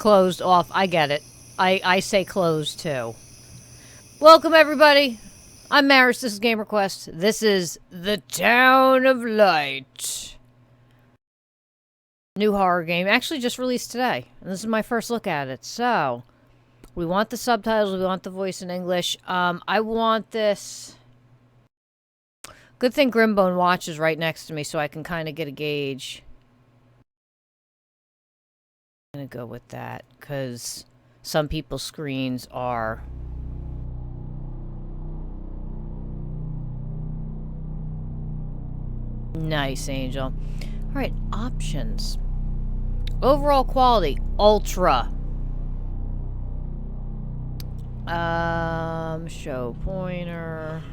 closed off. I get it. I say closed too. Welcome everybody. I'm Maris. This is GamerQuest. This is The Town of Light. New horror game. Actually just released today. And this is my first look at it. So, we want the subtitles. We want the voice in English. I want this... Good thing Grimbone Watch is right next to me so I can kind of get a gauge. I'm gonna go with that because some people's screens are nice, Angel. Alright, options. Overall quality, ultra. Show pointer.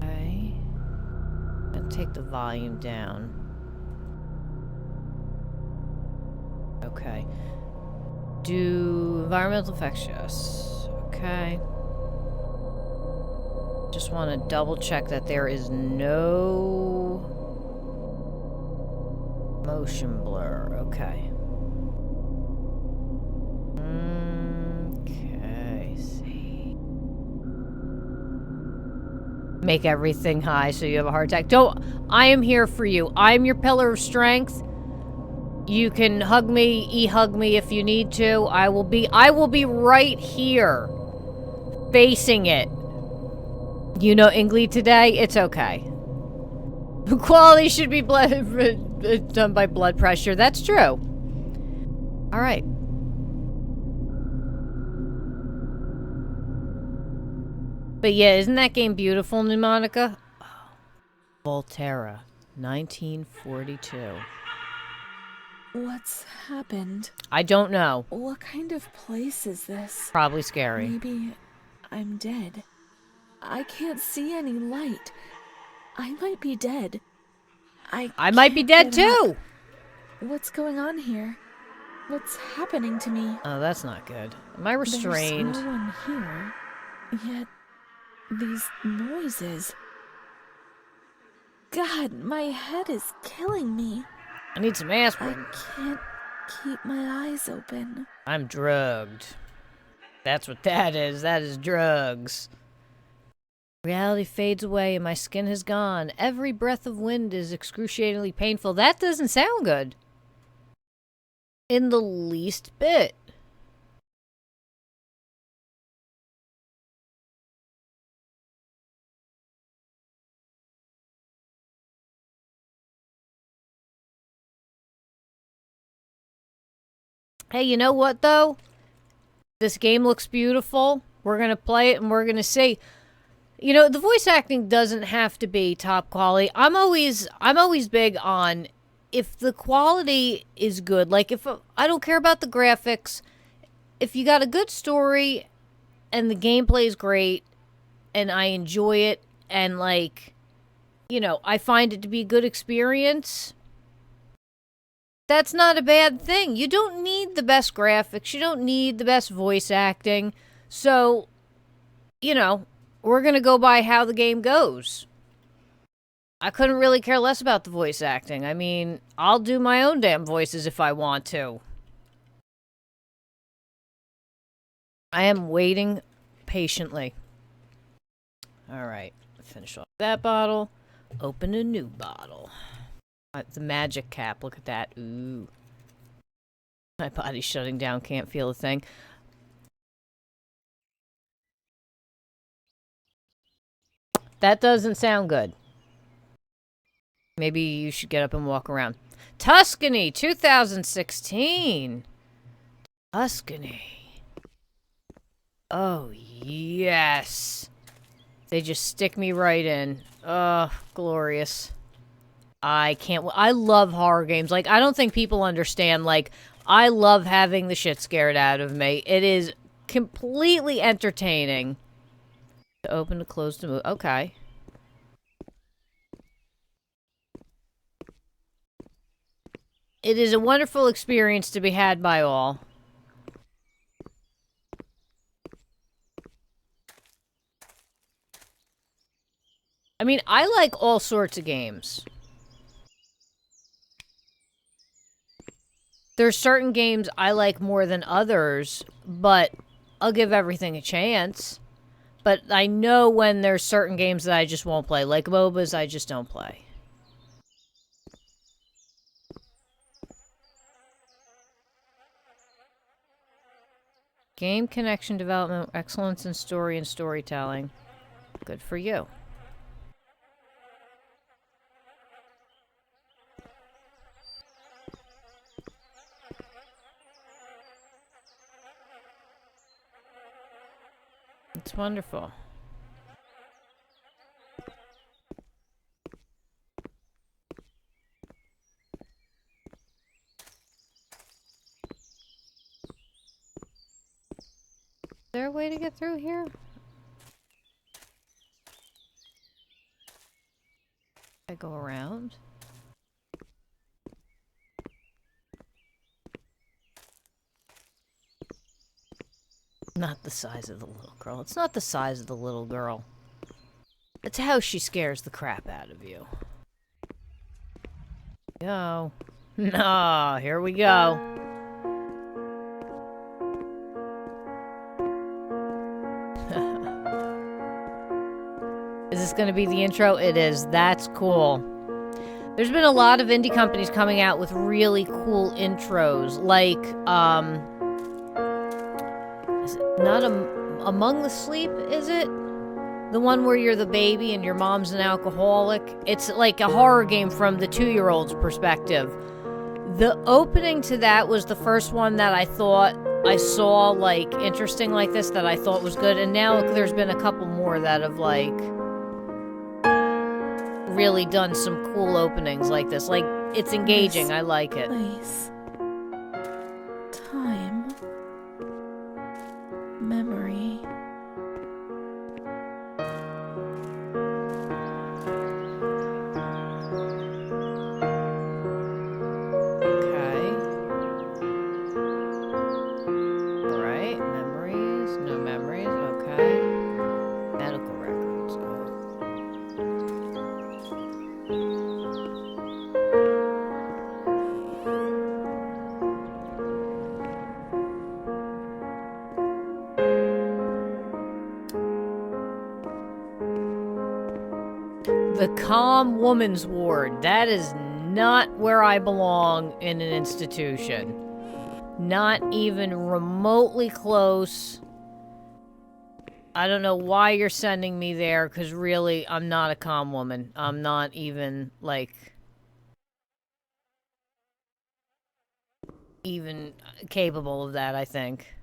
Okay. I'm gonna take the volume down. Okay. Do environmental effects, yes. Okay. Just want to double check that there is no motion blur. Okay. Okay, see. Make everything high so you have a heart attack. I am here for you. I am your pillar of strength. You can hug me, e-hug me if you need to. I will be right here. Facing it. You know English today? It's okay. Quality should be done by blood pressure. That's true. Alright. But yeah, isn't that game beautiful, Pneumonica? Oh. Volterra, 1942. What's happened? I don't know. What kind of place is this? Probably scary. Maybe I'm dead. I can't see any light. I might be dead. I might be dead too. What's going on here? What's happening to me? Oh, that's not good. Am I restrained? There's no one here. Yet, these noises. God, my head is killing me. I need some aspirin. I can't keep my eyes open. I'm drugged. That's what that is. That is drugs. Reality fades away and my skin has gone. Every breath of wind is excruciatingly painful. That doesn't sound good. In the least bit. Hey, you know what, though? This game looks beautiful. We're gonna play it and we're gonna see. You know, the voice acting doesn't have to be top quality. I'm always big on if the quality is good. Like, if I don't care about the graphics. If you got a good story and the gameplay is great and I enjoy it and, like, you know, I find it to be a good experience... That's not a bad thing. You don't need the best graphics. You don't need the best voice acting. So, you know, we're going to go by how the game goes. I couldn't really care less about the voice acting. I mean, I'll do my own damn voices if I want to. I am waiting patiently. Alright, finish off that bottle. Open a new bottle. The magic cap, look at that. Ooh. My body's shutting down, can't feel a thing. That doesn't sound good. Maybe you should get up and walk around. Tuscany, 2016. Tuscany. Oh, yes. They just stick me right in. Oh, glorious. I love horror games. Like, I don't think people understand, like, I love having the shit scared out of me. It is completely entertaining. To open, to close, to move. Okay. It is a wonderful experience to be had by all. I mean, I like all sorts of games. There's certain games I like more than others, but I'll give everything a chance. But I know when there's certain games that I just won't play. Like MOBAs, I just don't play. Game connection development, excellence in story and storytelling. Good for you. It's wonderful. Is there a way to get through here? I go around. Not the size of the little girl. It's not the size of the little girl. It's how she scares the crap out of you. Go. No, here we go. Is this gonna be the intro? It is. That's cool. There's been a lot of indie companies coming out with really cool intros, like, is it not Among the Sleep, is it? The one where you're the baby and your mom's an alcoholic. It's like a horror game from the 2-year-old's perspective. The opening to that was the first one that I thought I saw, like, interesting like this, that I thought was good. And now there's been a couple more that have, like, really done some cool openings like this. Like, it's engaging. I like it. Place. Time. Memory. Okay. Right. Memories. No memories. Okay. Medical records. The Calm Woman's Ward. That is not where I belong in an institution. Not even remotely close. I don't know why you're sending me there, because really, I'm not a calm woman. I'm not even, like, even capable of that, I think.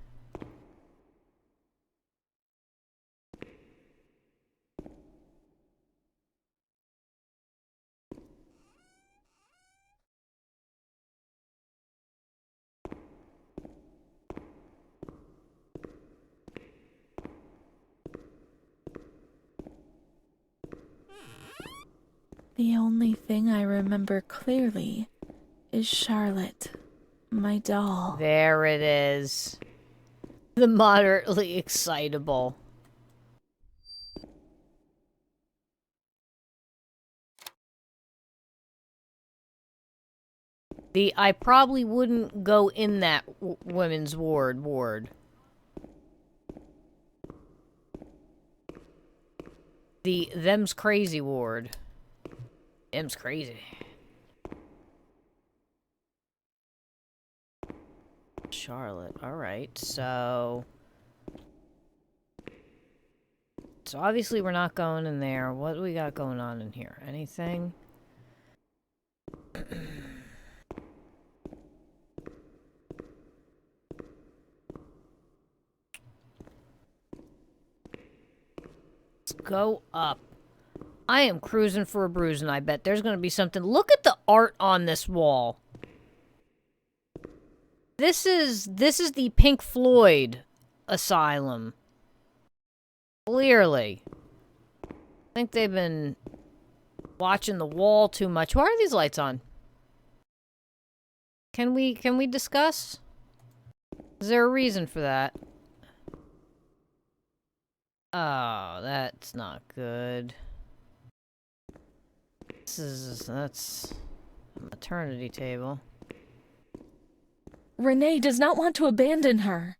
The only thing I remember clearly is Charlotte, my doll. There it is. The moderately excitable. I probably wouldn't go in that women's ward. The them's crazy ward. Them's crazy. Charlotte. Alright, so obviously we're not going in there. What do we got going on in here? Anything? Let's go up. I am cruising for a bruise, and I bet there's gonna be something. Look at the art on this wall. This is the Pink Floyd asylum. Clearly. I think they've been watching the wall too much. Why are these lights on? Can we discuss? Is there a reason for that? Oh, that's not good. That's a maternity table. Renée does not want to abandon her.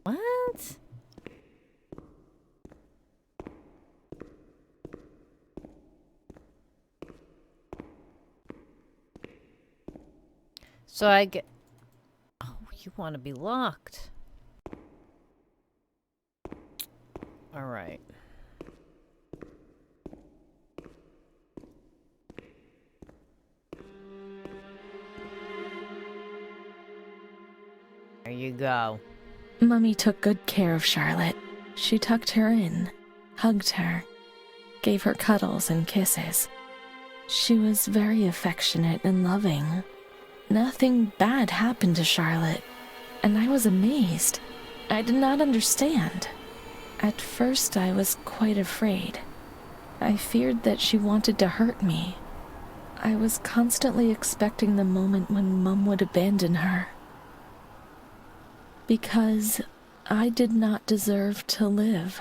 What? So I get... Oh, you want to be locked. Alright. There you go. Mummy took good care of Charlotte. She tucked her in, hugged her, gave her cuddles and kisses. She was very affectionate and loving. Nothing bad happened to Charlotte, and I was amazed. I did not understand. At first, I was quite afraid. I feared that she wanted to hurt me. I was constantly expecting the moment when Mum would abandon her. Because I did not deserve to live.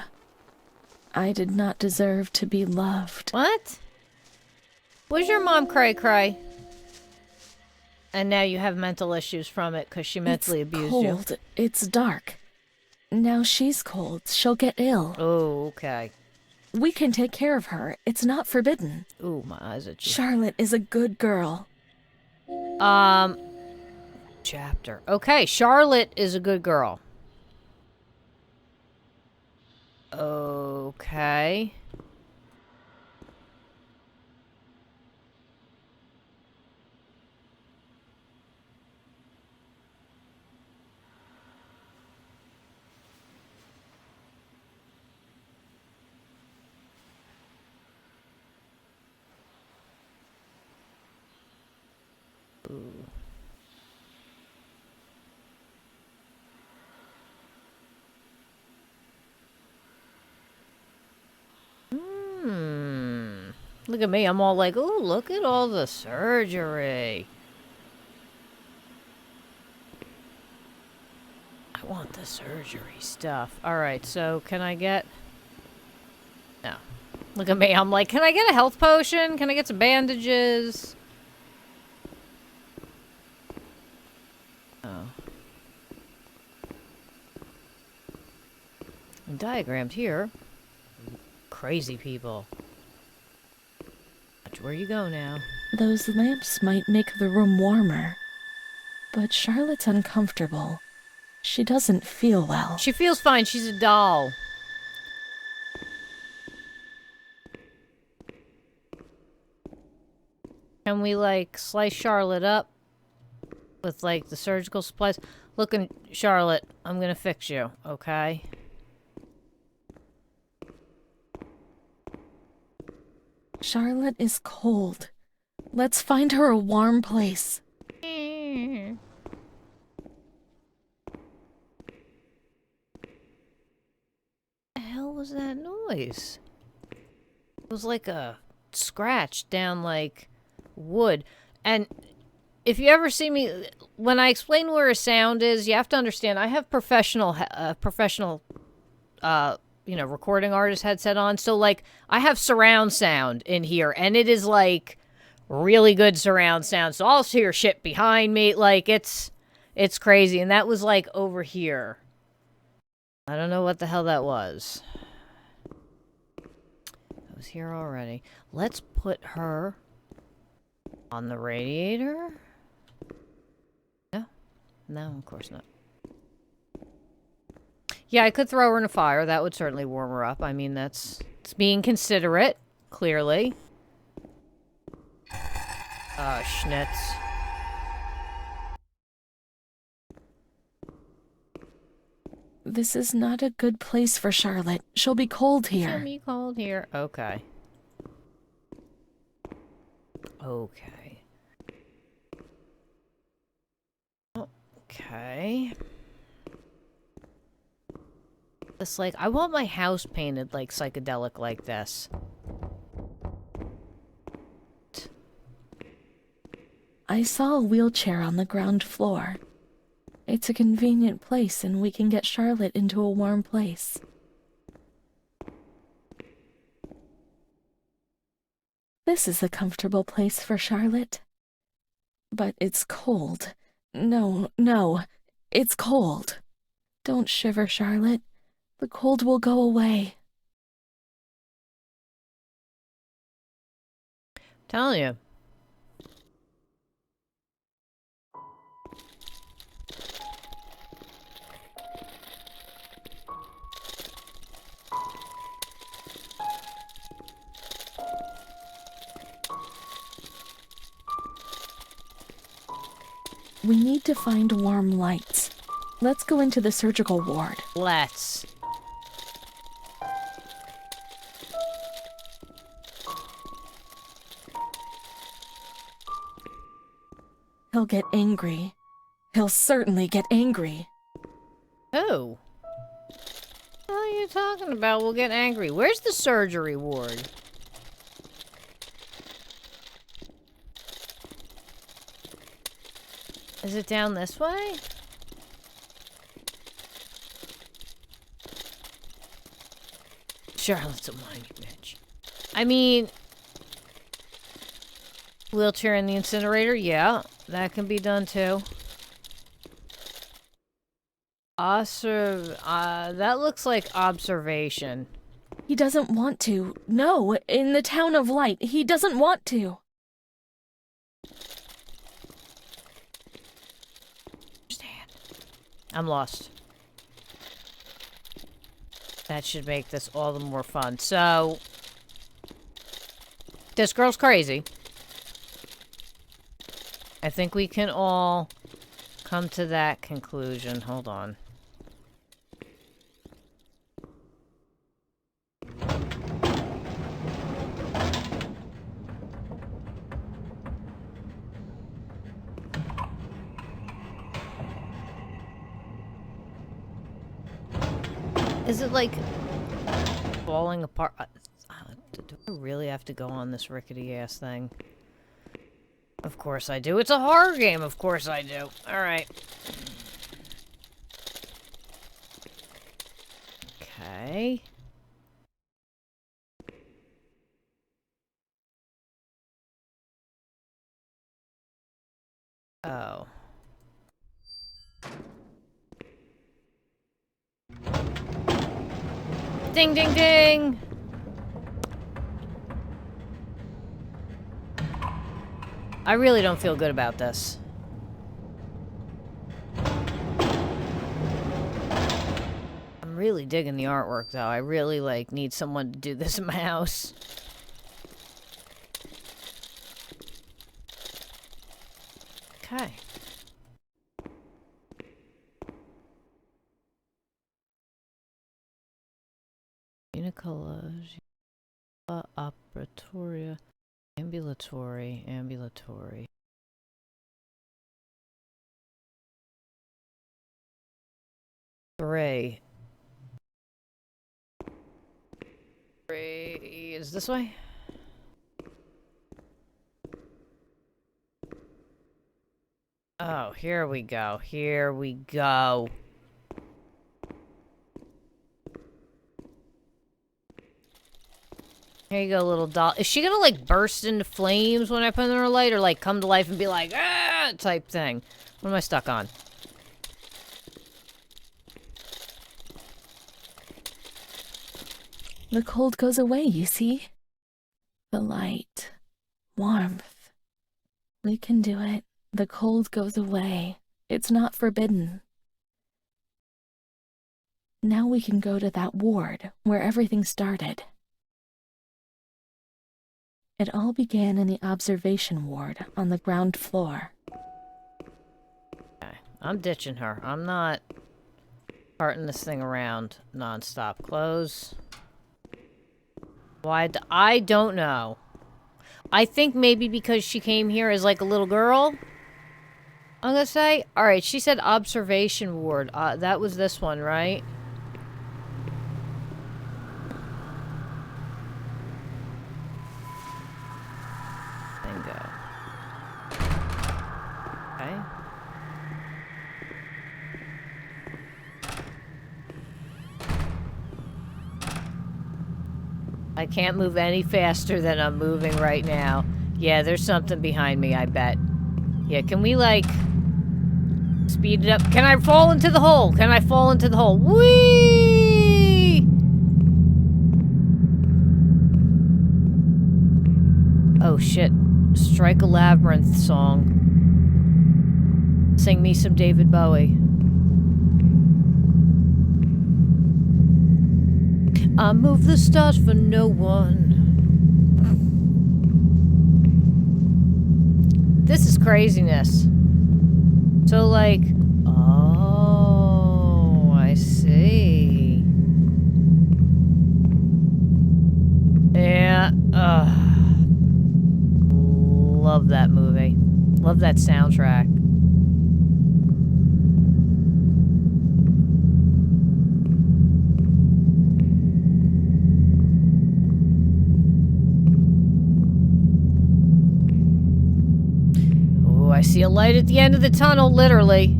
I did not deserve to be loved. What? Was your mom cray-cray? And now you have mental issues from it because she mentally abused you. It's cold. It's dark. Now she's cold. She'll get ill. Oh, okay. We can take care of her. It's not forbidden. Ooh, my eyes are... Charlotte is a good girl. Chapter. Okay, Charlotte is a good girl. Okay. Ooh. Look at me. I'm all like, ooh, look at all the surgery. I want the surgery stuff. Alright, so can I get... No. Look at me. I'm like, can I get a health potion? Can I get some bandages? Oh. And diagrammed here. Crazy people. Watch where you go now. Those lamps might make the room warmer. But Charlotte's uncomfortable. She doesn't feel well. She feels fine. She's a doll. Can we, like, slice Charlotte up with, like, the surgical supplies? Look, Charlotte, I'm gonna fix you, okay? Charlotte is cold. Let's find her a warm place. The hell was that noise? It was like a scratch down, like, wood. And if you ever see me, when I explain where a sound is, you have to understand, I have professional, you know, recording artist headset on. So, like, I have surround sound in here, and it is, like, really good surround sound. So I'll hear shit behind me. Like, it's crazy. And that was, like, over here. I don't know what the hell that was. I was here already. Let's put her on the radiator. No? No, of course not. Yeah, I could throw her in a fire. That would certainly warm her up. I mean, it's being considerate, clearly. Schnitz. This is not a good place for Charlotte. She'll be cold here. She'll be cold here. Okay. Okay. Okay. It's like, I want my house painted, like, psychedelic like this. I saw a wheelchair on the ground floor. It's a convenient place, and we can get Charlotte into a warm place. This is a comfortable place for Charlotte. But it's cold, No, no. It's cold. Don't shiver, Charlotte. The cold will go away. Telling you. We need to find warm lights. Let's go into the surgical ward. Let's. He'll get angry. He'll certainly get angry. Who? What are you talking about? We'll get angry. Where's the surgery ward? Is it down this way? Charlotte's a whiny bitch. I mean... Wheelchair in the incinerator? Yeah, that can be done too. That looks like observation. He doesn't want to. No, in the town of light, he doesn't want to. I'm lost. That should make this all the more fun. So, this girl's crazy. I think we can all come to that conclusion. Hold on. Is it like falling apart? Do I really have to go on this rickety ass thing? Of course I do. It's a horror game. Of course I do. Alright. Okay. Oh. Ding, ding, ding! I really don't feel good about this. I'm really digging the artwork, though. I really, like, need someone to do this in my house. Okay. Unicolage. Operatoria. Ambulatory. Three. Is this way? Oh, here we go. Here we go. Here you go, little doll. Is she gonna, like, burst into flames when I put in her light? Or, like, come to life and be like, ah, type thing? What am I stuck on? The cold goes away, you see? The light. Warmth. We can do it. The cold goes away. It's not forbidden. Now we can go to that ward where everything started. It all began in the observation ward on the ground floor. Okay. I'm ditching her. I'm not carting this thing around non-stop. Close. Why? I don't know. I think maybe because she came here as, like, a little girl. I'm gonna say. Alright, she said observation ward. That was this one, right? Bingo. Okay. I can't move any faster than I'm moving right now. Yeah, there's something behind me, I bet. Yeah, can we, like, Speed it up. Can I fall into the hole? Can I fall into the hole? Whee! Oh shit. Strike a Labyrinth song. Sing me some David Bowie. I move the stars for no one. This is craziness. So, like, oh, I see. Yeah, love that movie. Love that soundtrack. I see a light at the end of the tunnel, literally.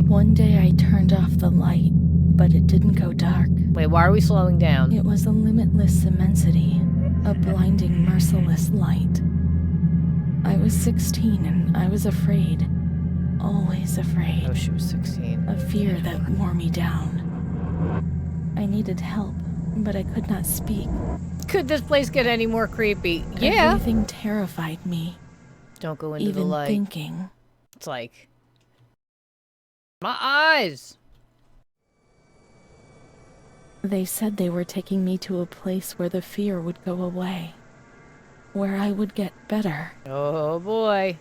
One day I turned off the light, but it didn't go dark. Wait, why are we slowing down? It was a limitless immensity, a blinding, merciless light. I was 16 and I was afraid. Always afraid. Oh, she was 16. A fear that wore me down. I needed help, but I could not speak. Could this place get any more creepy? Yeah. Everything terrified me. Don't go into the light. Even thinking. It's like... my eyes! They said they were taking me to a place where the fear would go away. Where I would get better. Oh boy.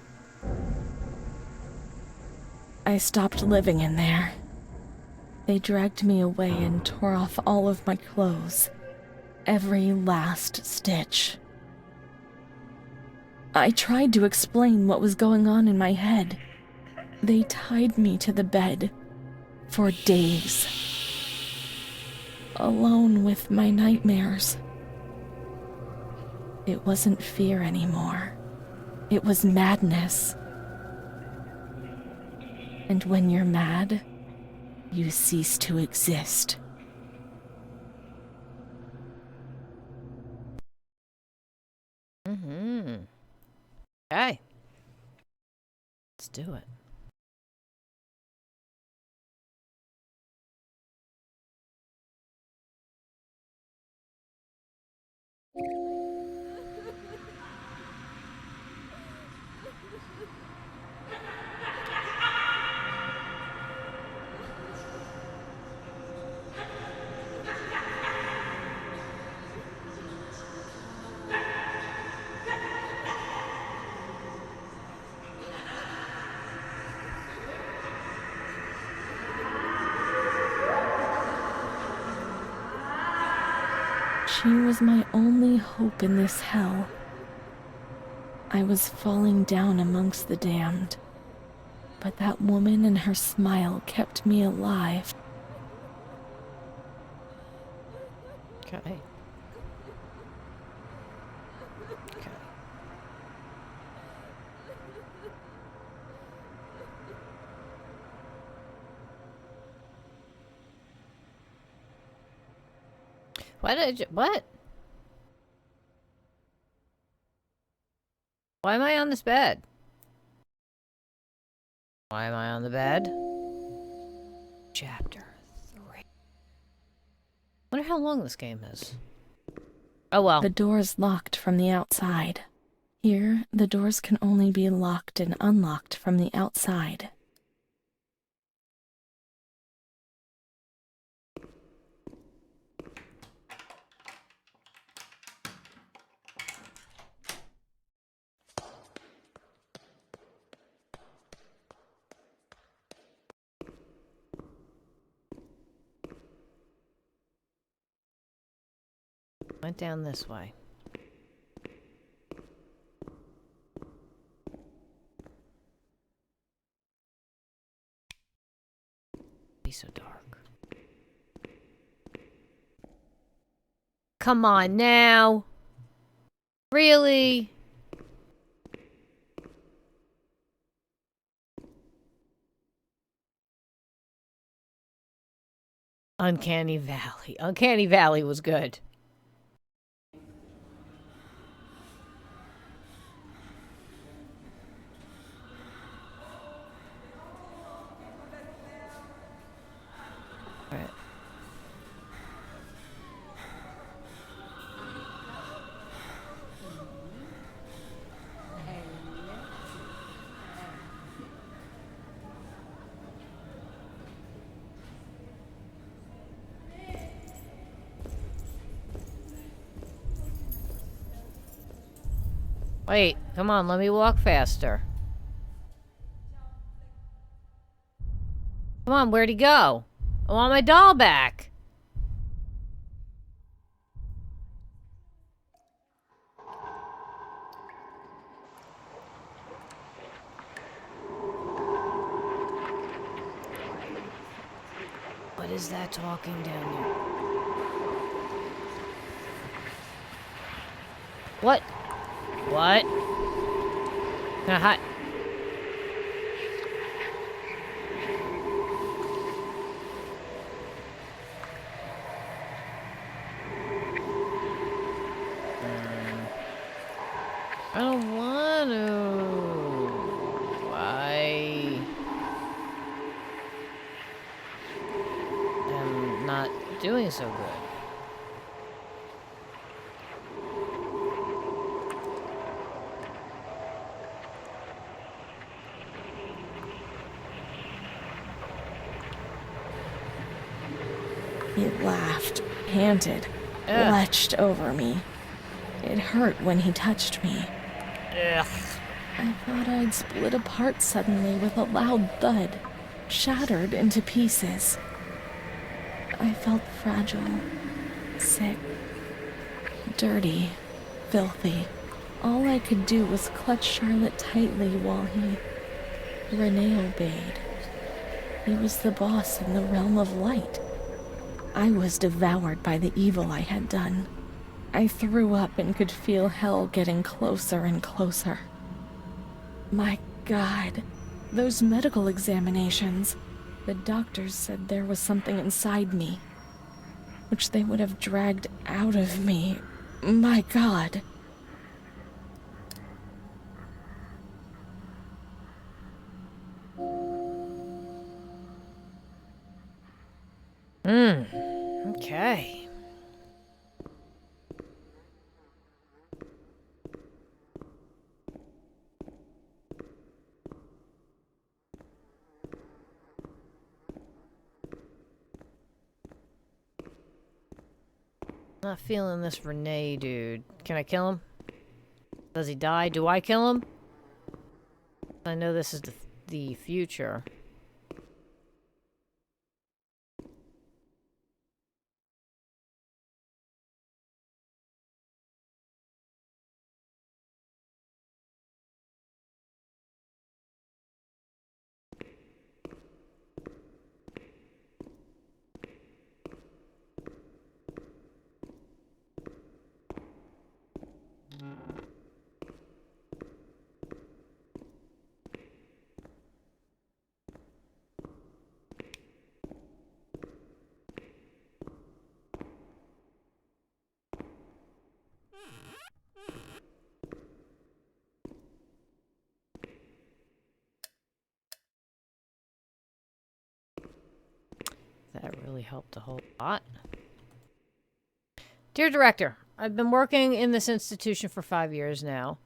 I stopped living in there. They dragged me away and tore off all of my clothes. Every last stitch. I tried to explain what was going on in my head. They tied me to the bed for days. Alone with my nightmares. It wasn't fear anymore. It was madness. And when you're mad, you cease to exist. Mm-hmm. Okay. Let's do it. She was my only hope in this hell. I was falling down amongst the damned, but that woman and her smile kept me alive. Okay. Okay. Why did you... what? Why am I on this bed? Why am I on the bed? Chapter 3. Wonder how long this game is. Oh well. The door's locked from the outside. Here, the doors can only be locked and unlocked from the outside. Went down this way. Be so dark. Come on now. Really? Uncanny Valley. Uncanny Valley was good. Alright. Wait, come on, let me walk faster. Come on, where'd he go? I want my doll back. What is that talking down there? What? What? Can I hide? I don't want to. I am not doing so good. He laughed, panted, Ugh. lurched over me. It hurt when he touched me. Ugh. I thought I'd split apart suddenly with a loud thud, shattered into pieces. I felt fragile, sick, dirty, filthy. All I could do was clutch Charlotte tightly while Renée obeyed. He was the boss in the realm of light. I was devoured by the evil I had done. I threw up and could feel hell getting closer and closer. My God, those medical examinations. The doctors said there was something inside me, which they would have dragged out of me. My God. Okay. Not feeling this Renée dude. Can I kill him? Does he die? Do I kill him? I know this is the future. That really helped a whole lot. Dear Director, I've been working in this institution for 5 years now.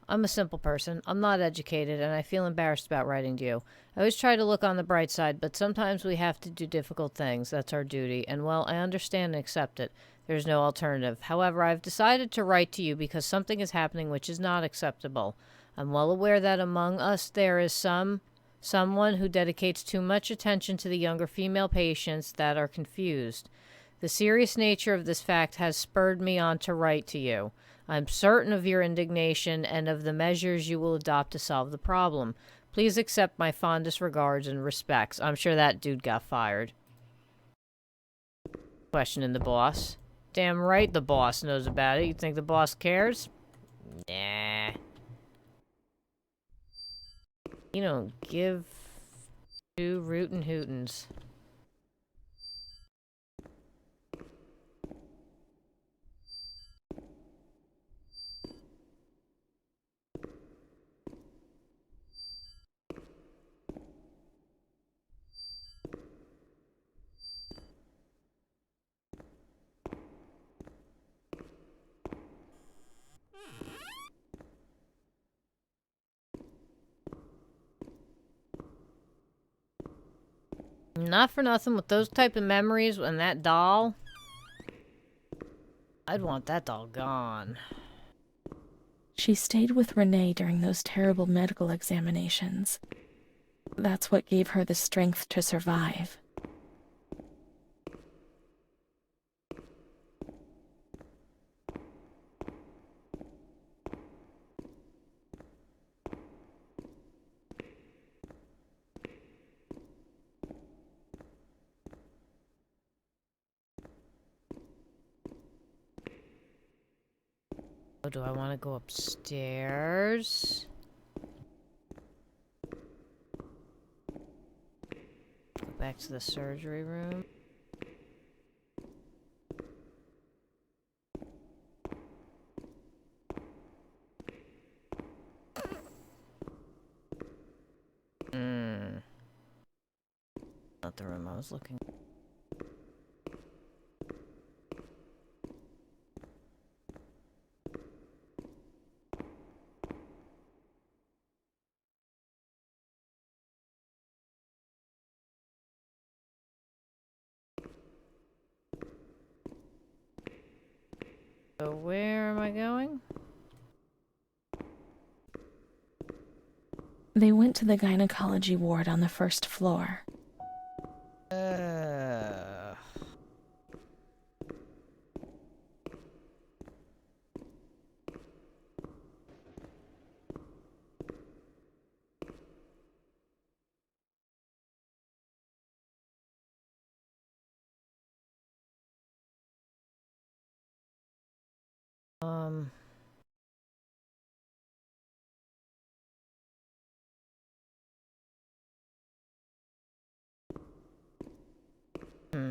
I'm a simple person. I'm not educated, and I feel embarrassed about writing to you. I always try to look on the bright side, but sometimes we have to do difficult things. That's our duty, and well, I understand and accept it. There's no alternative. However, I've decided to write to you because something is happening which is not acceptable. I'm well aware that among us there is someone who dedicates too much attention to the younger female patients that are confused. The serious nature of this fact has spurred me on to write to you. I'm certain of your indignation and of the measures you will adopt to solve the problem. Please accept my fondest regards and respects. I'm sure that dude got fired. Questioning the boss. Damn right the boss knows about it. You think the boss cares? Nah. You don't give two rootin' hootins. Not for nothing, with those type of memories and that doll, I'd want that doll gone. She stayed with Renée during those terrible medical examinations. That's what gave her the strength to survive. Oh, do I want to go upstairs? Go back to the surgery room. Not the room I was looking at. So where am I going? They went to the gynecology ward on the first floor. Um... Hmm.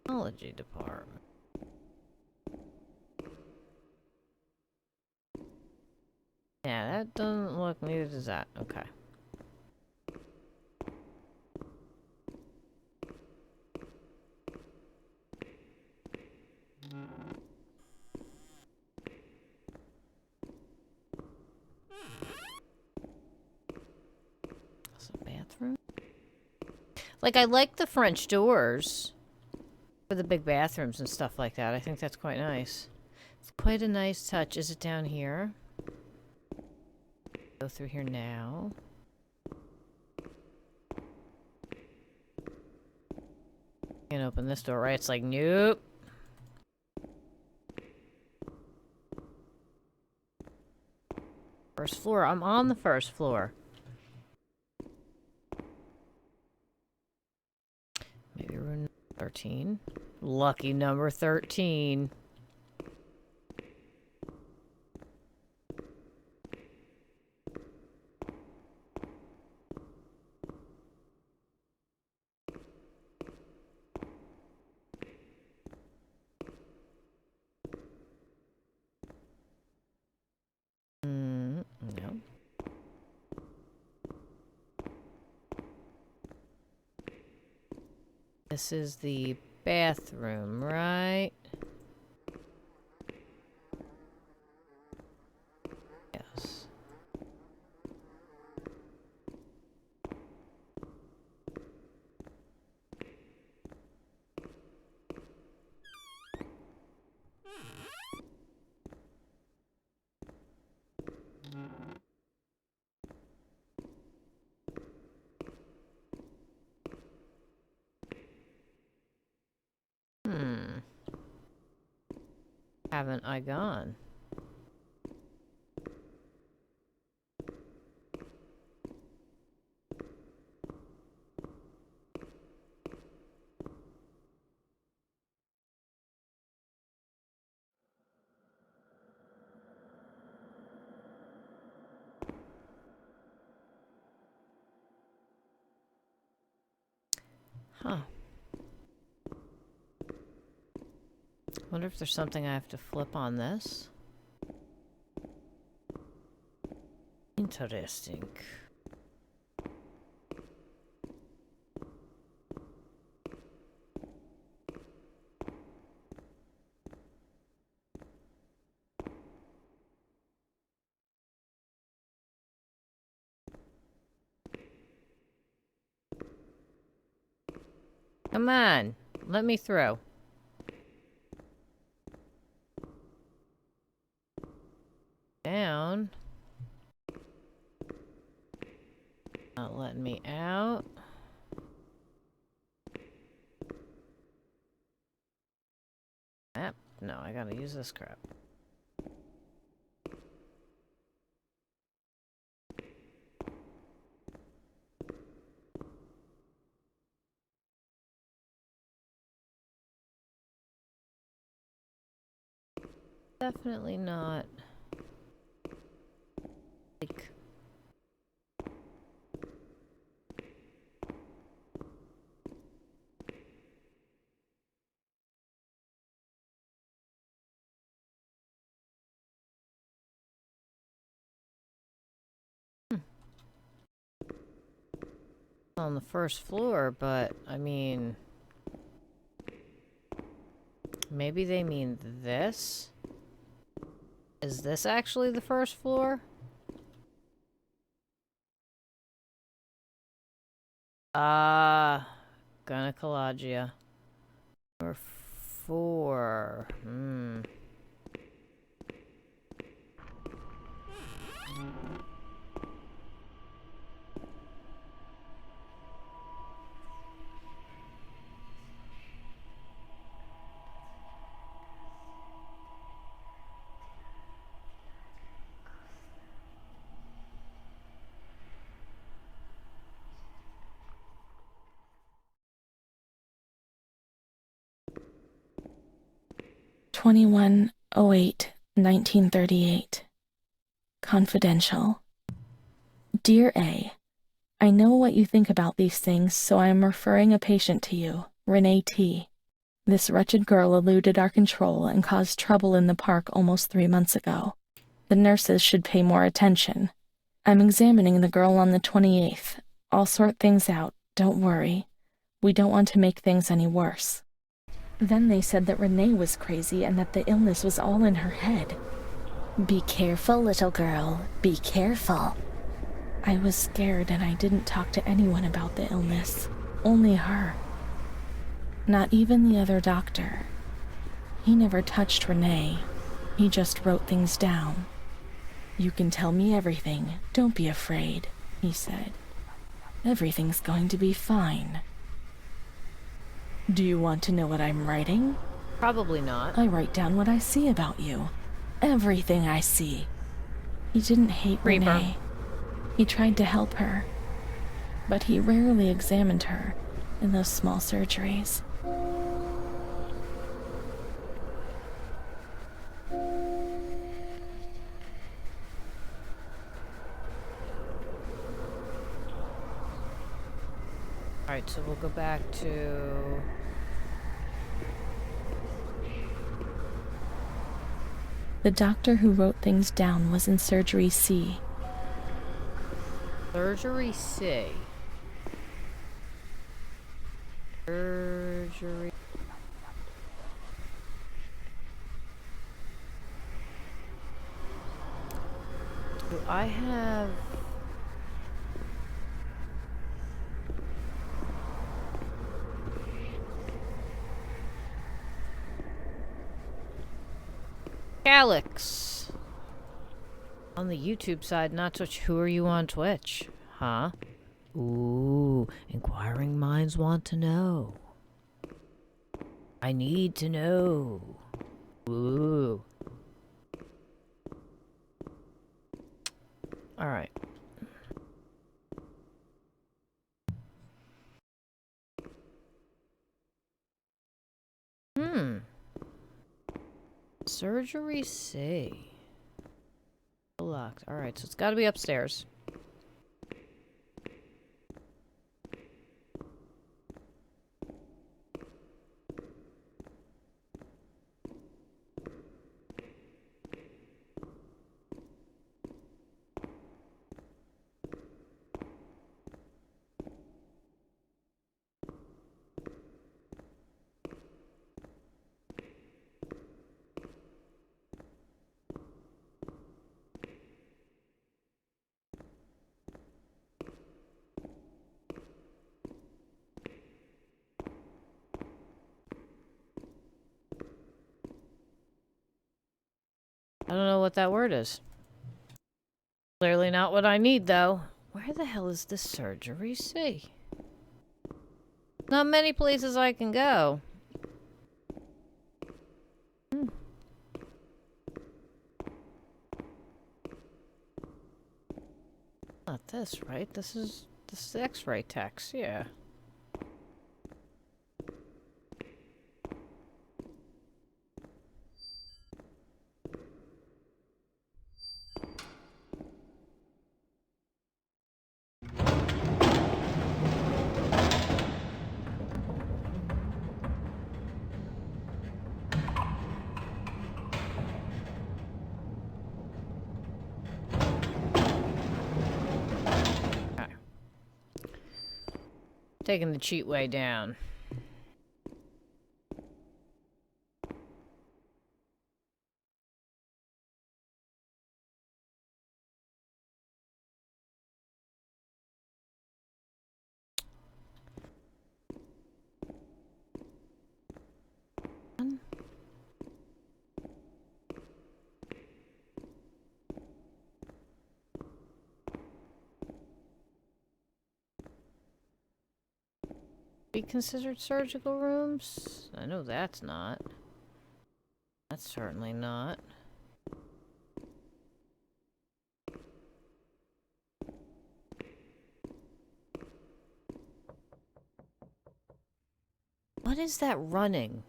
Technology department. Yeah, that doesn't look, neither does that. Okay. That's a bathroom? Like, I like the French doors for the big bathrooms and stuff like that. I think that's quite nice. It's quite a nice touch. Is it down here? Go through here now. Can't open this door, right? It's like, nope. First floor. I'm on the first floor. Maybe room 13. Lucky number 13. No. This is the bathroom, right? Yes. Haven't I gone? Huh. Wonder if there's something I have to flip on this. Interesting. Come on. Let me through. Down. Not letting me out. Map? No, I gotta use this crap. Definitely not. Like... on the first floor, but, I mean... Maybe they mean this? Is this actually the first floor? Gynecologia. Or 4. Hmm. (2108, 1938). Confidential. Dear A, I know what you think about these things, so I am referring a patient to you, Renée T. This wretched girl eluded our control and caused trouble in the park almost 3 months ago. The nurses should pay more attention. I'm examining the girl on the 28th. I'll sort things out, don't worry. We don't want to make things any worse. Then they said that Renée was crazy and that the illness was all in her head. Be careful, little girl. Be careful. I was scared and I didn't talk to anyone about the illness. Only her. Not even the other doctor. He never touched Renée. He just wrote things down. You can tell me everything. Don't be afraid, he said. Everything's going to be fine. Do you want to know what I'm writing? Probably not. I write down what I see about you. Everything I see. He didn't hate Reaper. Renée. He tried to help her. But he rarely examined her in those small surgeries. Alright, so we'll go back to... The doctor who wrote things down was in surgery C. Surgery C. Surgery... Do I have... Alex. On the YouTube side, not Twitch. Who are you on Twitch? Huh? Ooh, inquiring minds want to know. I need to know. Ooh. Alright. Surgery C. Locked. Alright, so it's gotta be upstairs. what that word is. Clearly not what I need, though. Where the hell is this surgery? See? Not many places I can go. Not this, right? This is X-ray techs, yeah. Taking the cheat way down. Be considered surgical rooms? I know that's not. That's certainly not. What is that running?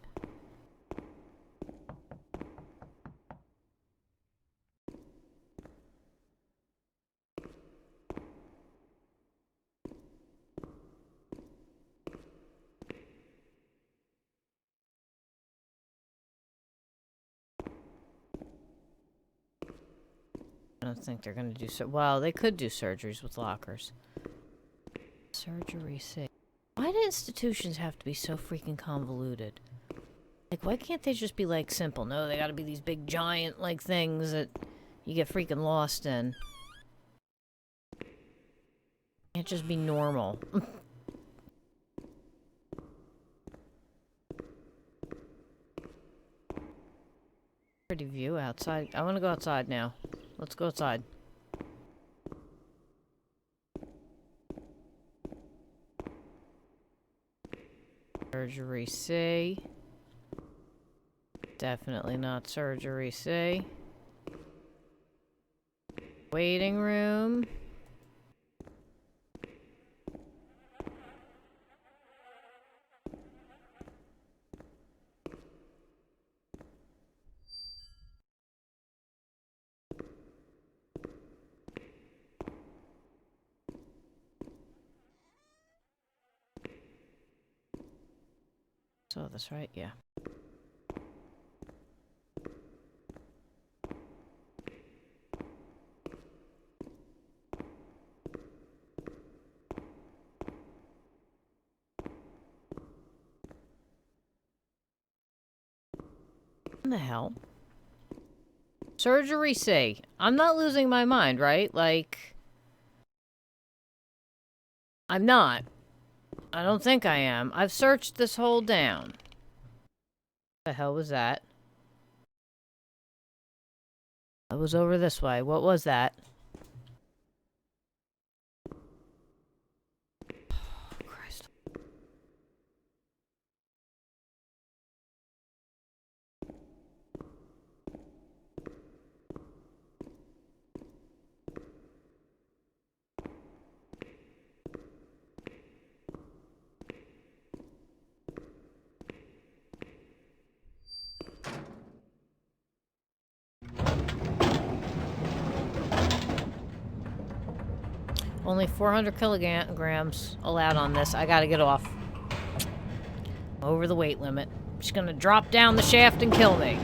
I don't think they're gonna do so. Well, they could do surgeries with lockers. Surgery safe. Why do institutions have to be so freaking convoluted? Like, why can't they just be, like, simple? No, they gotta be these big, giant, like, things that you get freaking lost in. Can't just be normal. Pretty view outside. I want to go outside now. Let's go outside. Surgery C. Definitely not surgery C. Waiting room. So that's right, yeah. What the hell? Surgery C. I'm not losing my mind, right? Like, I'm not. I don't think I am. I've searched this hole down. What the hell was that? I was over this way. What was that? Oh, Christ. Only 400 kilograms allowed on this. I gotta get off. Over the weight limit. She's gonna drop down the shaft and kill me.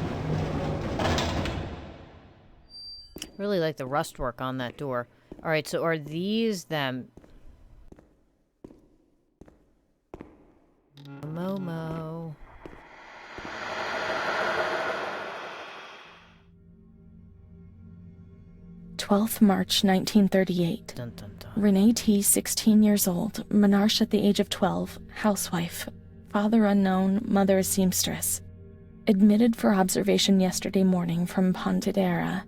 Really like the rust work on that door. Alright, so are these them? Momo. March 1938. Dun, dun, dun. Renée T., 16 years old, Menarche at the age of 12, housewife, father unknown, mother a seamstress. Admitted for observation yesterday morning from Pontedera.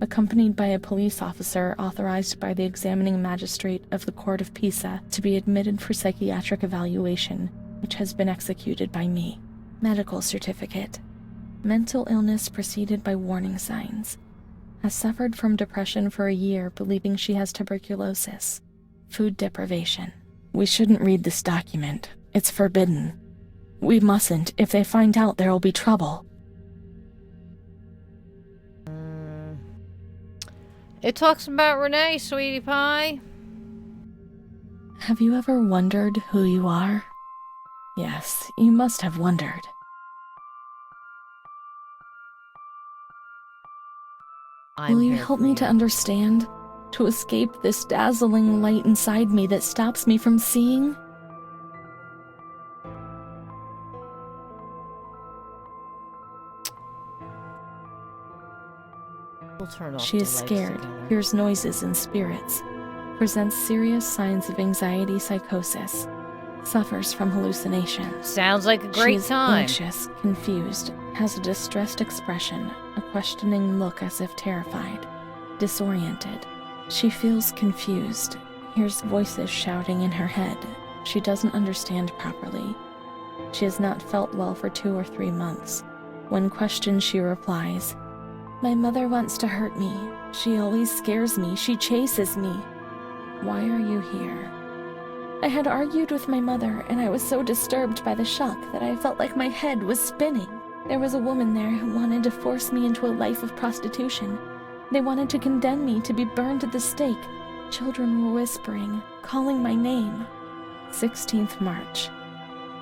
accompanied by a police officer authorized by the examining magistrate of the Court of Pisa to be admitted for psychiatric evaluation, which has been executed by me. Medical certificate. Mental illness preceded by warning signs. Has suffered from depression for a year, believing she has tuberculosis. Food deprivation. We shouldn't read this document. It's forbidden. We mustn't. If they find out, there will be trouble. It talks about Renee, sweetie pie. Have you ever wondered who you are? Yes, you must have wondered. Will you help me to understand? To escape this dazzling light inside me that stops me from seeing? We'll turn off She is the lights scared, together. hears noises and spirits, presents serious signs of anxiety psychosis, suffers from hallucinations. Sounds like a She great is time. anxious, confused, has a distressed expression, a questioning look as if terrified, disoriented. She feels confused, hears voices shouting in her head. She doesn't understand properly. She has not felt well for 2 or 3 months. When questioned, she replies, "My mother wants to hurt me. She always scares me. She chases me." Why are you here? I had argued with my mother, and I was so disturbed by the shock that I felt like my head was spinning. There was a woman there who wanted to force me into a life of prostitution. They wanted to condemn me to be burned at the stake. Children were whispering, calling my name. 16th March.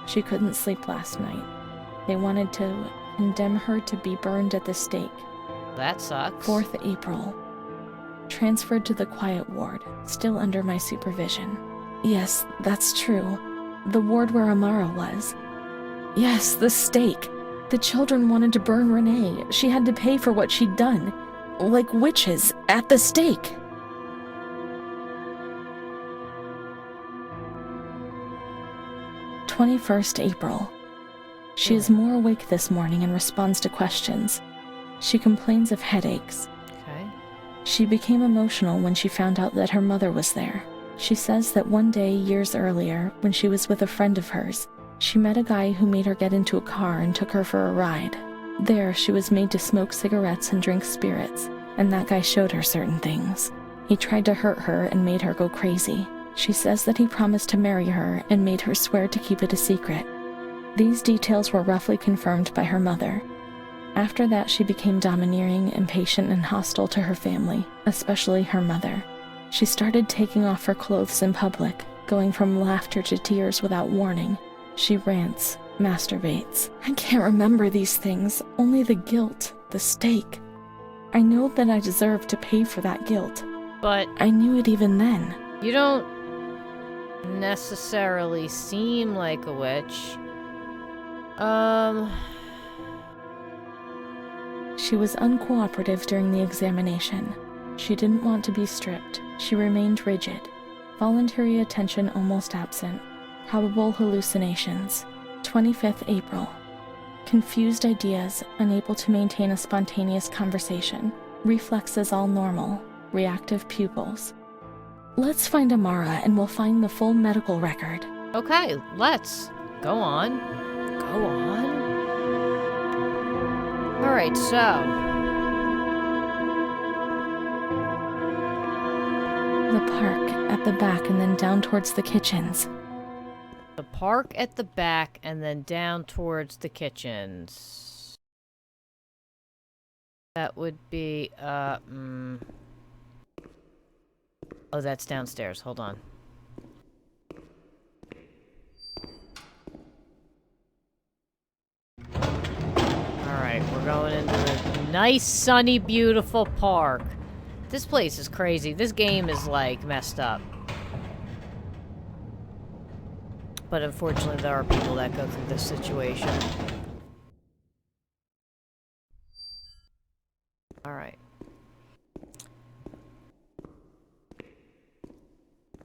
She couldn't sleep last night. They wanted to condemn her to be burned at the stake. That sucks. 4th April. Transferred to the quiet ward, still under my supervision. Yes, that's true. The ward where Amara was. Yes, the stake. The children wanted to burn Renee. She had to pay for what she'd done. Like witches at the stake. "21st April. She is more awake this morning and responds to questions. She complains of headaches. Okay. She became emotional when she found out that her mother was there. She says that one day, years earlier, when she was with a friend of hers, she met a guy who made her get into a car and took her for a ride. There, she was made to smoke cigarettes and drink spirits, and that guy showed her certain things. He tried to hurt her and made her go crazy. She says that he promised to marry her and made her swear to keep it a secret. These details were roughly confirmed by her mother. After that, she became domineering, impatient, and hostile to her family, especially her mother. She started taking off her clothes in public, going from laughter to tears without warning. She rants, masturbates. I can't remember these things, only the guilt, the stake. I know that I deserve to pay for that guilt. But I knew it even then. you don't necessarily seem like a witch. She was uncooperative during the examination. She didn't want to be stripped. She remained rigid. Voluntary attention almost absent. Probable hallucinations. 25th April. Confused ideas, unable to maintain a spontaneous conversation. Reflexes all normal. Reactive pupils. Let's find Amara and we'll find the full medical record. Okay, let's. Go on. Go on. Alright, so. The park at the back and then down towards the kitchens. The park at the back and then down towards the kitchens. That would be, Oh, that's downstairs. Hold on. Alright, we're going into the nice, sunny, beautiful park. This place is crazy. This game is, like, messed up. But unfortunately, there are people that go through this situation. Alright.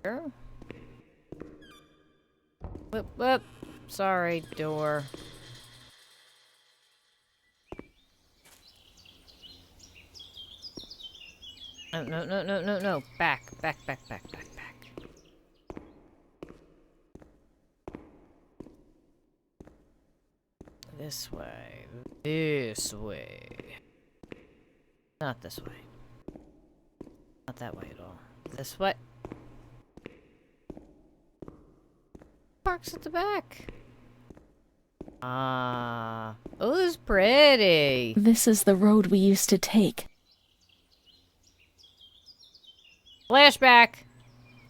Sure. Whoop, whoop. Sorry, door. No, no, no, no, no, no. Back. This way. This way. Not this way. Not that way at all. This way. Park's at the back. Ah. Oh, this is pretty. This is the road we used to take. Flashback.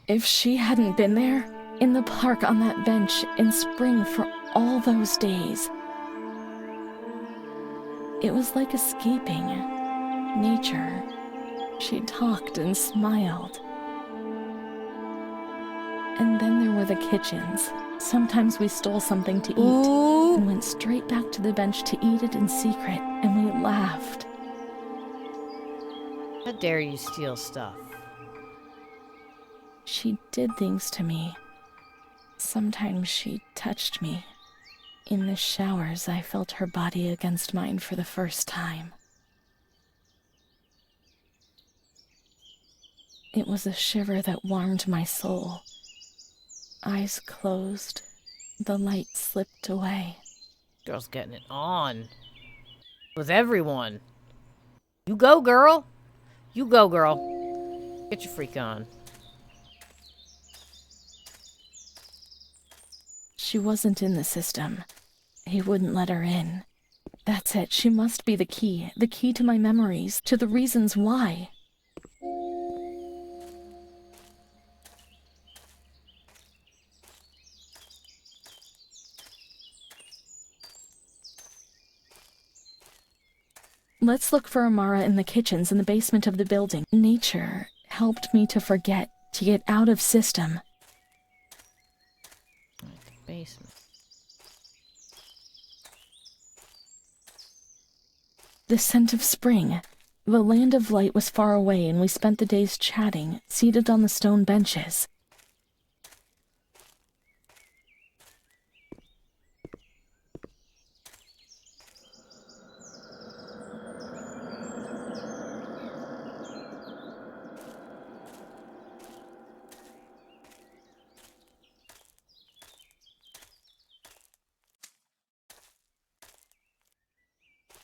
If she hadn't been there, in the park on that bench in spring for all those days, it was like escaping nature. She talked and smiled. And then there were the kitchens. Sometimes we stole something to eat and went straight back to the bench to eat it in secret, and we laughed. How dare you steal stuff? She did things to me. Sometimes she touched me. In the showers, I felt her body against mine for the first time. It was a shiver that warmed my soul. Eyes closed, the light slipped away. Girl's getting it on. With everyone. You go, girl. You go, girl. Get your freak on. She wasn't in the system. He wouldn't let her in. That's it. She must be the key to my memories, to the reasons why. Let's look for Amara in the kitchens in the basement of the building. Nature helped me to forget, to get out of system. Basement. The scent of spring. The land of light was far away, and we spent the days chatting, seated on the stone benches.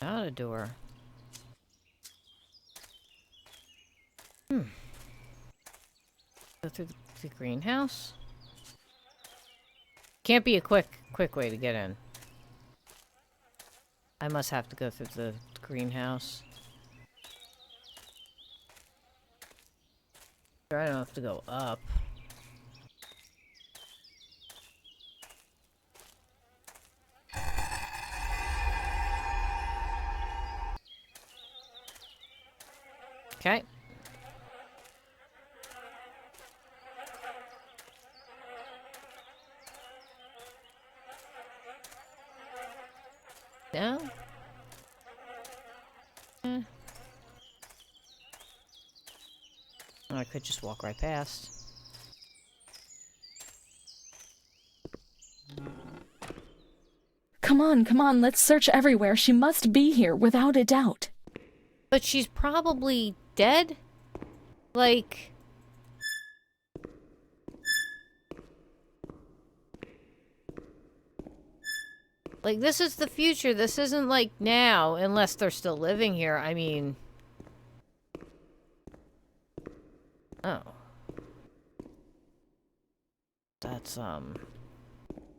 Out a door. Go through the greenhouse? Can't be a quick way to get in. I must have to go through the greenhouse. I don't have to go up. Okay. No? Oh, I could just walk right past. Come on, let's search everywhere. She must be here, without a doubt. But she's probably dead? Like... Like, this is the future. This isn't like now, unless they're still living here. I mean... Oh. That's,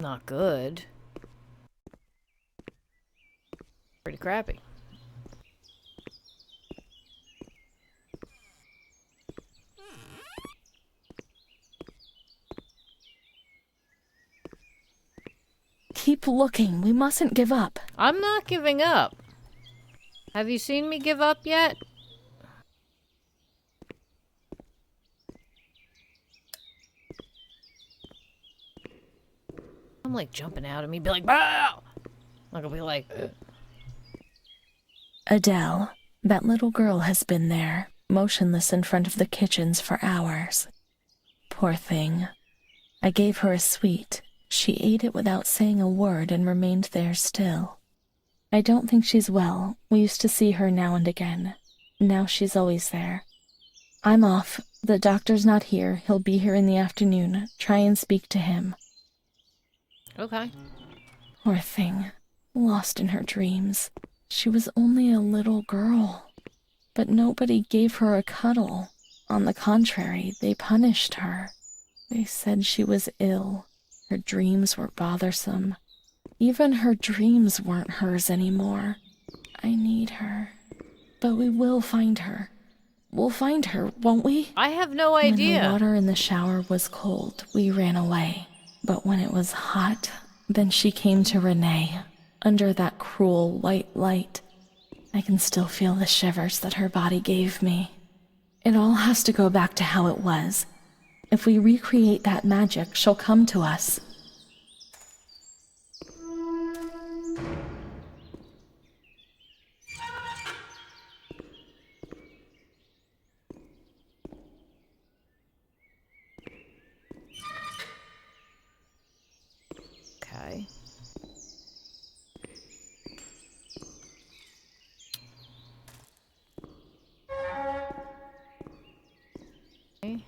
not good. Pretty crappy. Keep looking. We mustn't give up. I'm not giving up. Have you seen me give up yet? I'm like jumping out at me, be like, "Bow!" Like I'll be like, "Ugh." Adele, that little girl has been there, motionless in front of the kitchens for hours. Poor thing. I gave her a sweet. She ate it without saying a word and remained there still. I don't think she's well. We used to see her now and again. Now she's always there. I'm off. The doctor's not here. He'll be here in the afternoon. Try and speak to him. Okay. Poor thing. Lost in her dreams. She was only a little girl. But nobody gave her a cuddle. On the contrary, they punished her. They said she was ill. Her dreams were bothersome. Even her dreams weren't hers anymore. I need her. But we will find her. We'll find her, won't we? I have no When idea. the water in the shower was cold, we ran away. But when it was hot, then she came to Renée, under that cruel white light. I can still feel the shivers that her body gave me. It all has to go back to how it was. If we recreate that magic, she'll come to us. Okay. Okay.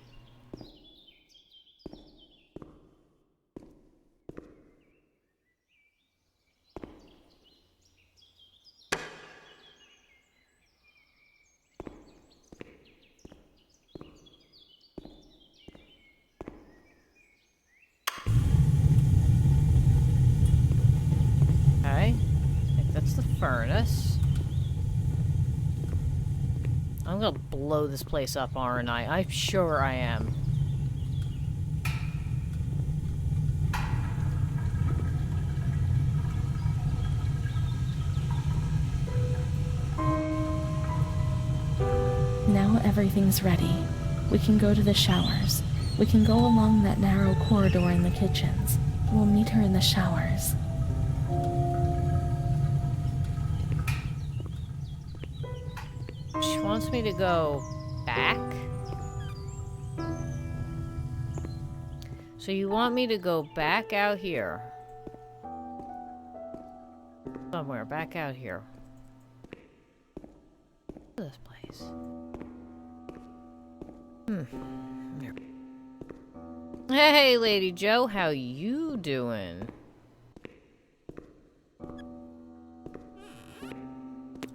I think that's the furnace. I'm gonna blow this place up, aren't I? I'm sure I am. Now everything's ready. We can go to the showers. We can go along that narrow corridor in the kitchens. We'll meet her in the showers. She wants me to go back? So you want me to go back out here? Somewhere, back out here. This place. Here. Hey, Lady Joe, how you doing?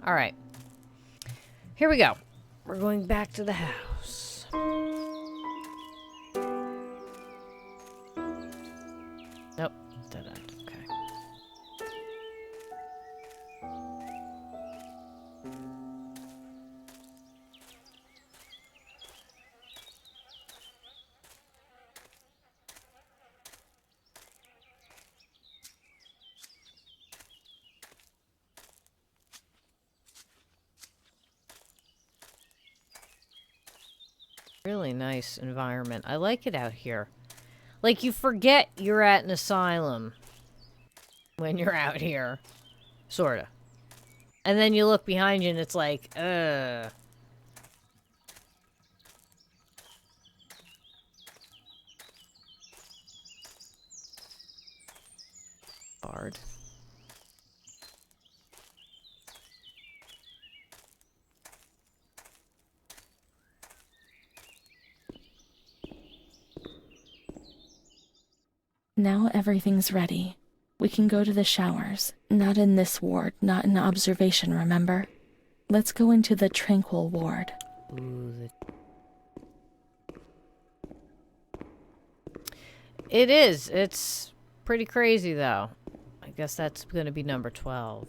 Alright. Here we go. We're going back to the house. Nope. Dead end. Okay. Really nice environment. I like it out here. Like, you forget you're at an asylum when you're out here. Sorta. And then you look behind you and it's like, hard. Now everything's ready. We can go to the showers. Not in this ward, not in observation, remember? Let's go into the tranquil ward. Ooh, It is. It's pretty crazy, though. I guess that's gonna be number 12.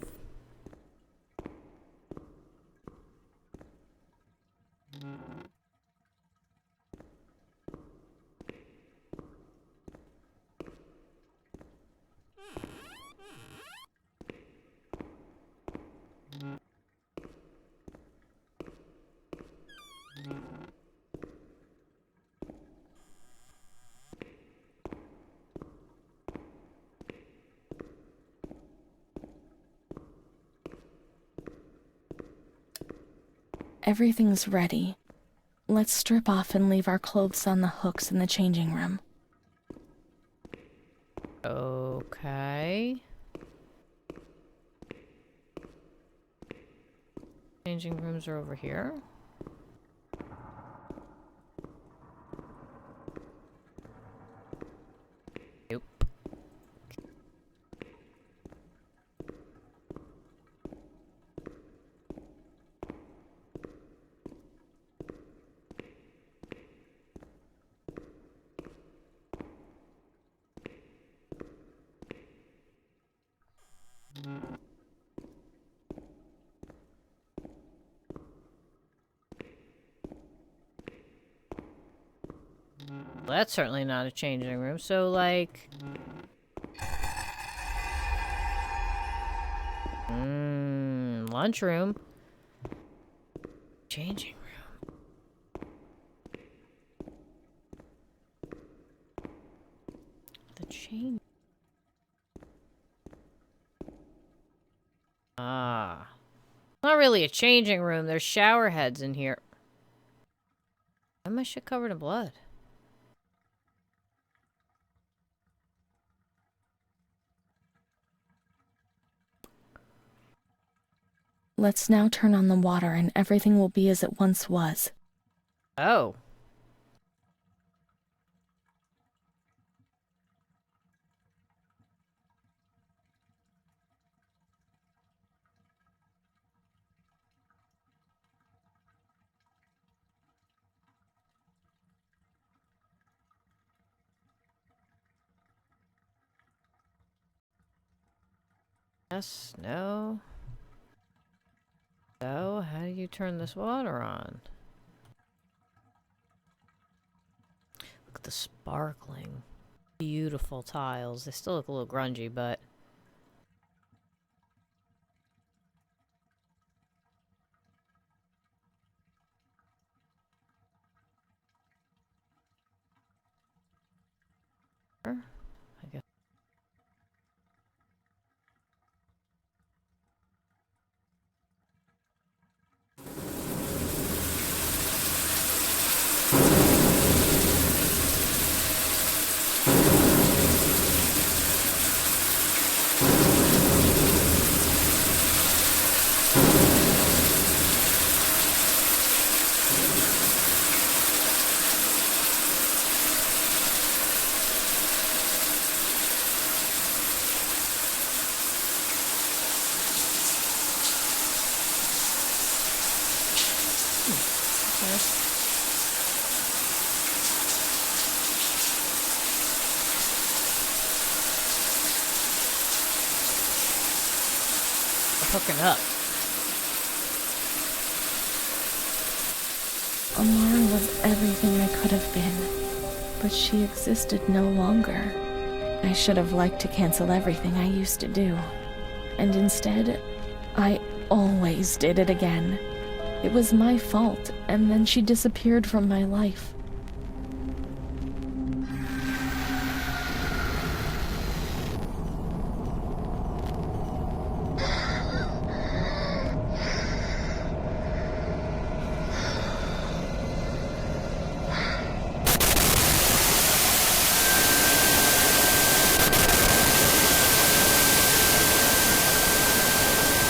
Everything's ready. Let's strip off and leave our clothes on the hooks in the changing room. Okay. Changing rooms are over here. Well, that's certainly not a changing room. So, like... lunchroom. Changing room. The change... Ah. Not really a changing room. There's shower heads in here. Why am I shit covered in blood? Let's now turn on the water and everything will be as it once was. Oh. Yes, no. So, how do you turn this water on? Look at the sparkling, beautiful tiles. They still look a little grungy, but... I guess. Hooking up. Amara was everything I could have been, but she existed no longer. I should have liked to cancel everything I used to do, and instead, I always did it again. It was my fault, and then she disappeared from my life.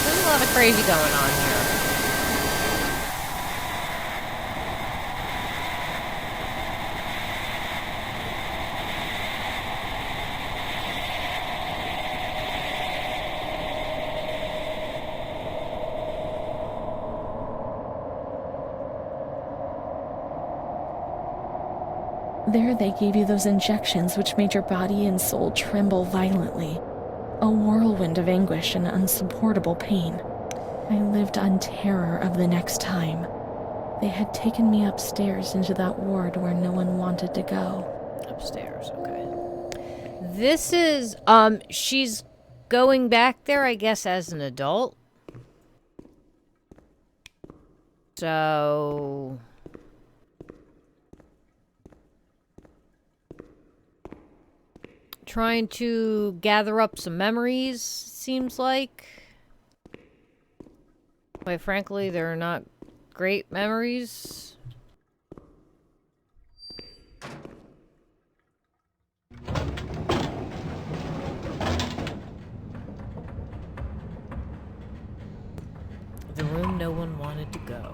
There's a lot of crazy going on here. There they gave you those injections which made your body and soul tremble violently. A whirlwind of anguish and unsupportable pain. I lived on terror of the next time. They had taken me upstairs into that ward where no one wanted to go. Upstairs, okay. This is, she's going back there, I guess, as an adult. So... trying to gather up some memories, seems like. Quite frankly, they're not great memories. The room no one wanted to go.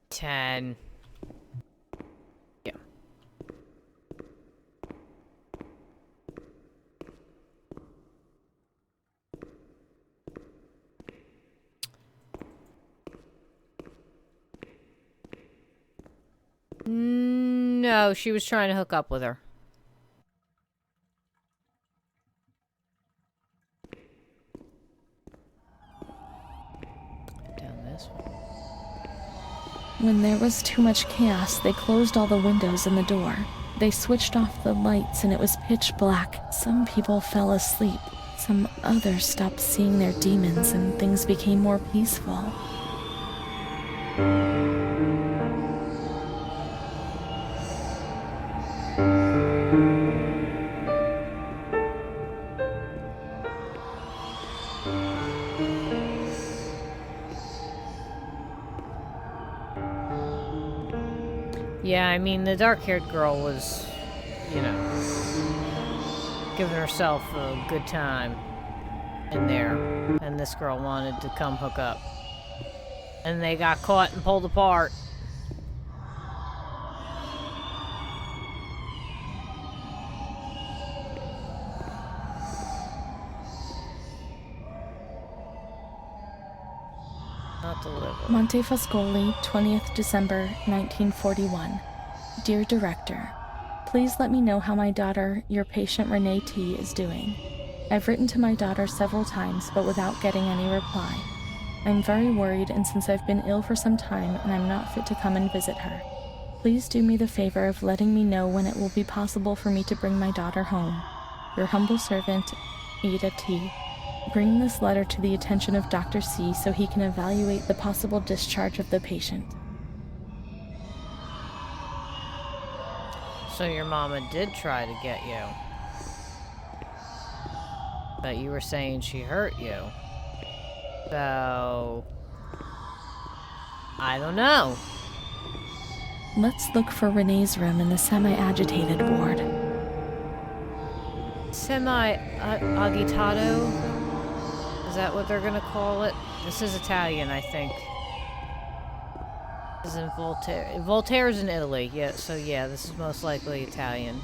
Ten. Yeah. No, No, she was trying to hook up with her. Down this one. When there was too much chaos, they closed all the windows and the door. They switched off the lights and it was pitch black. Some people fell asleep. Some others stopped seeing their demons and things became more peaceful. Yeah, I mean, the dark-haired girl was, you know, giving herself a good time in there. And this girl wanted to come hook up. And they got caught and pulled apart. Not delivered. Montefascoli, 20th December, 1941. Dear Director, please let me know how my daughter, your patient Renée T, is doing. I've written to my daughter several times, but without getting any reply. I'm very worried, and since I've been ill for some time and I'm not fit to come and visit her, please do me the favor of letting me know when it will be possible for me to bring my daughter home. Your humble servant, Ada T. Bring this letter to the attention of Dr. C so he can evaluate the possible discharge of the patient. So your mama did try to get you. But you were saying she hurt you. So... I don't know. Let's look for Renée's room in the semi-agitated ward. Semi-agitato? Is that what they're gonna call it? This is Italian, I think. This is in Voltaire. Voltaire's in Italy, yeah, so yeah, this is most likely Italian.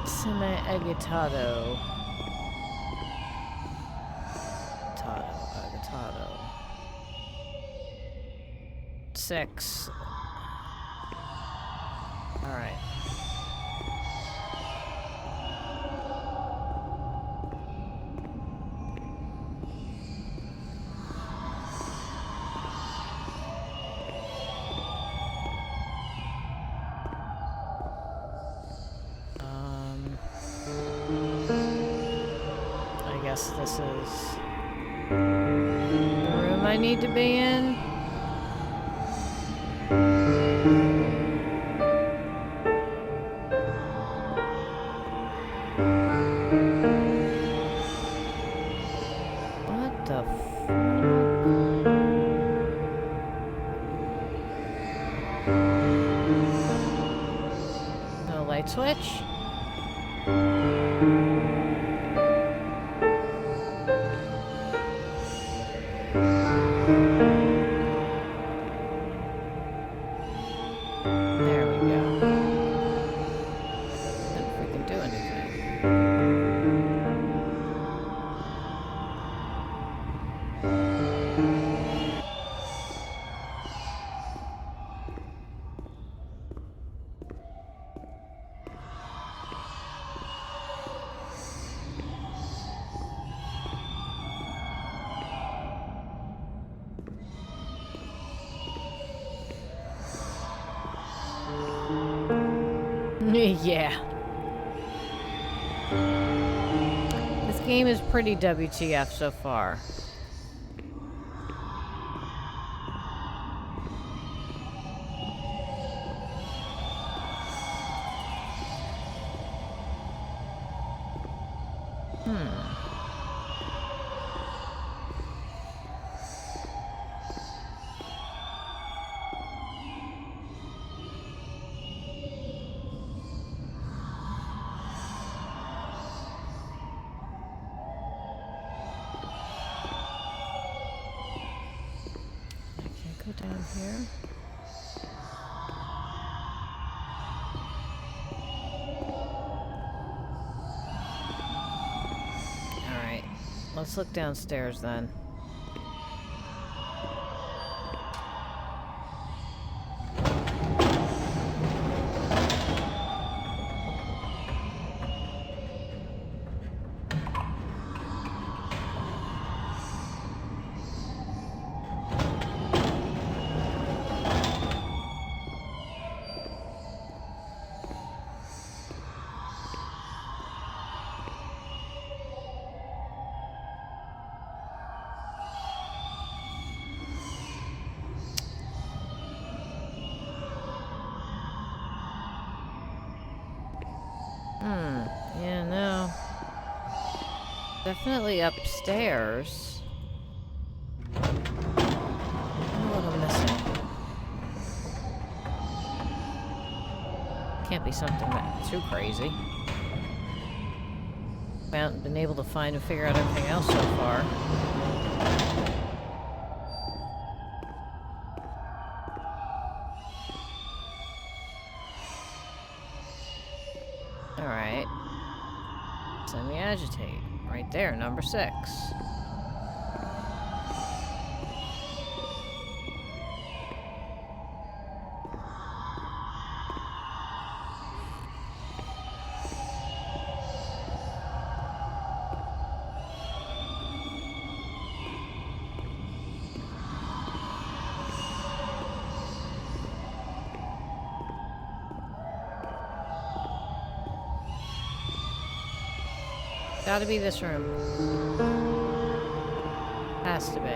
Semi-agitato. Agitato. 6. Alright. I guess this is the room I need to be in. What the no light switch? There we go. Didn't freaking do anything. Yeah. This game is pretty WTF so far. Go down here. Alright, let's look downstairs then. Yeah, no. Definitely upstairs. I wonder what I'm missing. Can't be something too crazy. I haven't been able to find and figure out everything else so far. Alright. Semi-agitate. Right there, number 6. Gotta be this room. Has to be.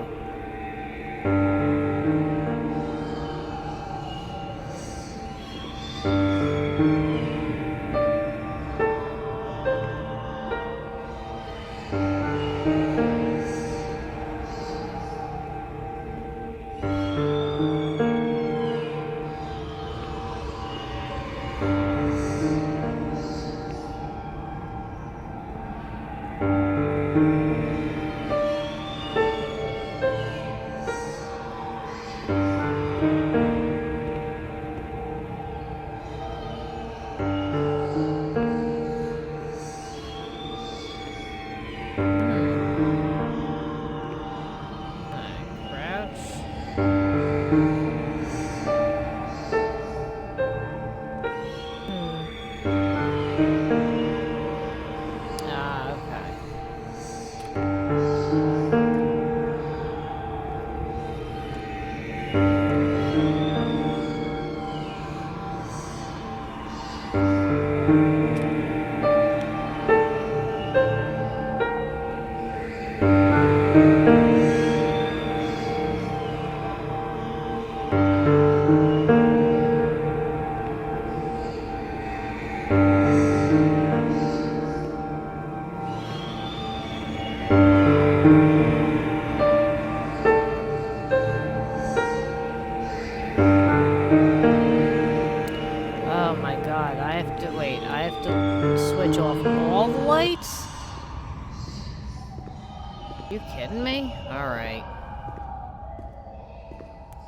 You kidding me? Alright.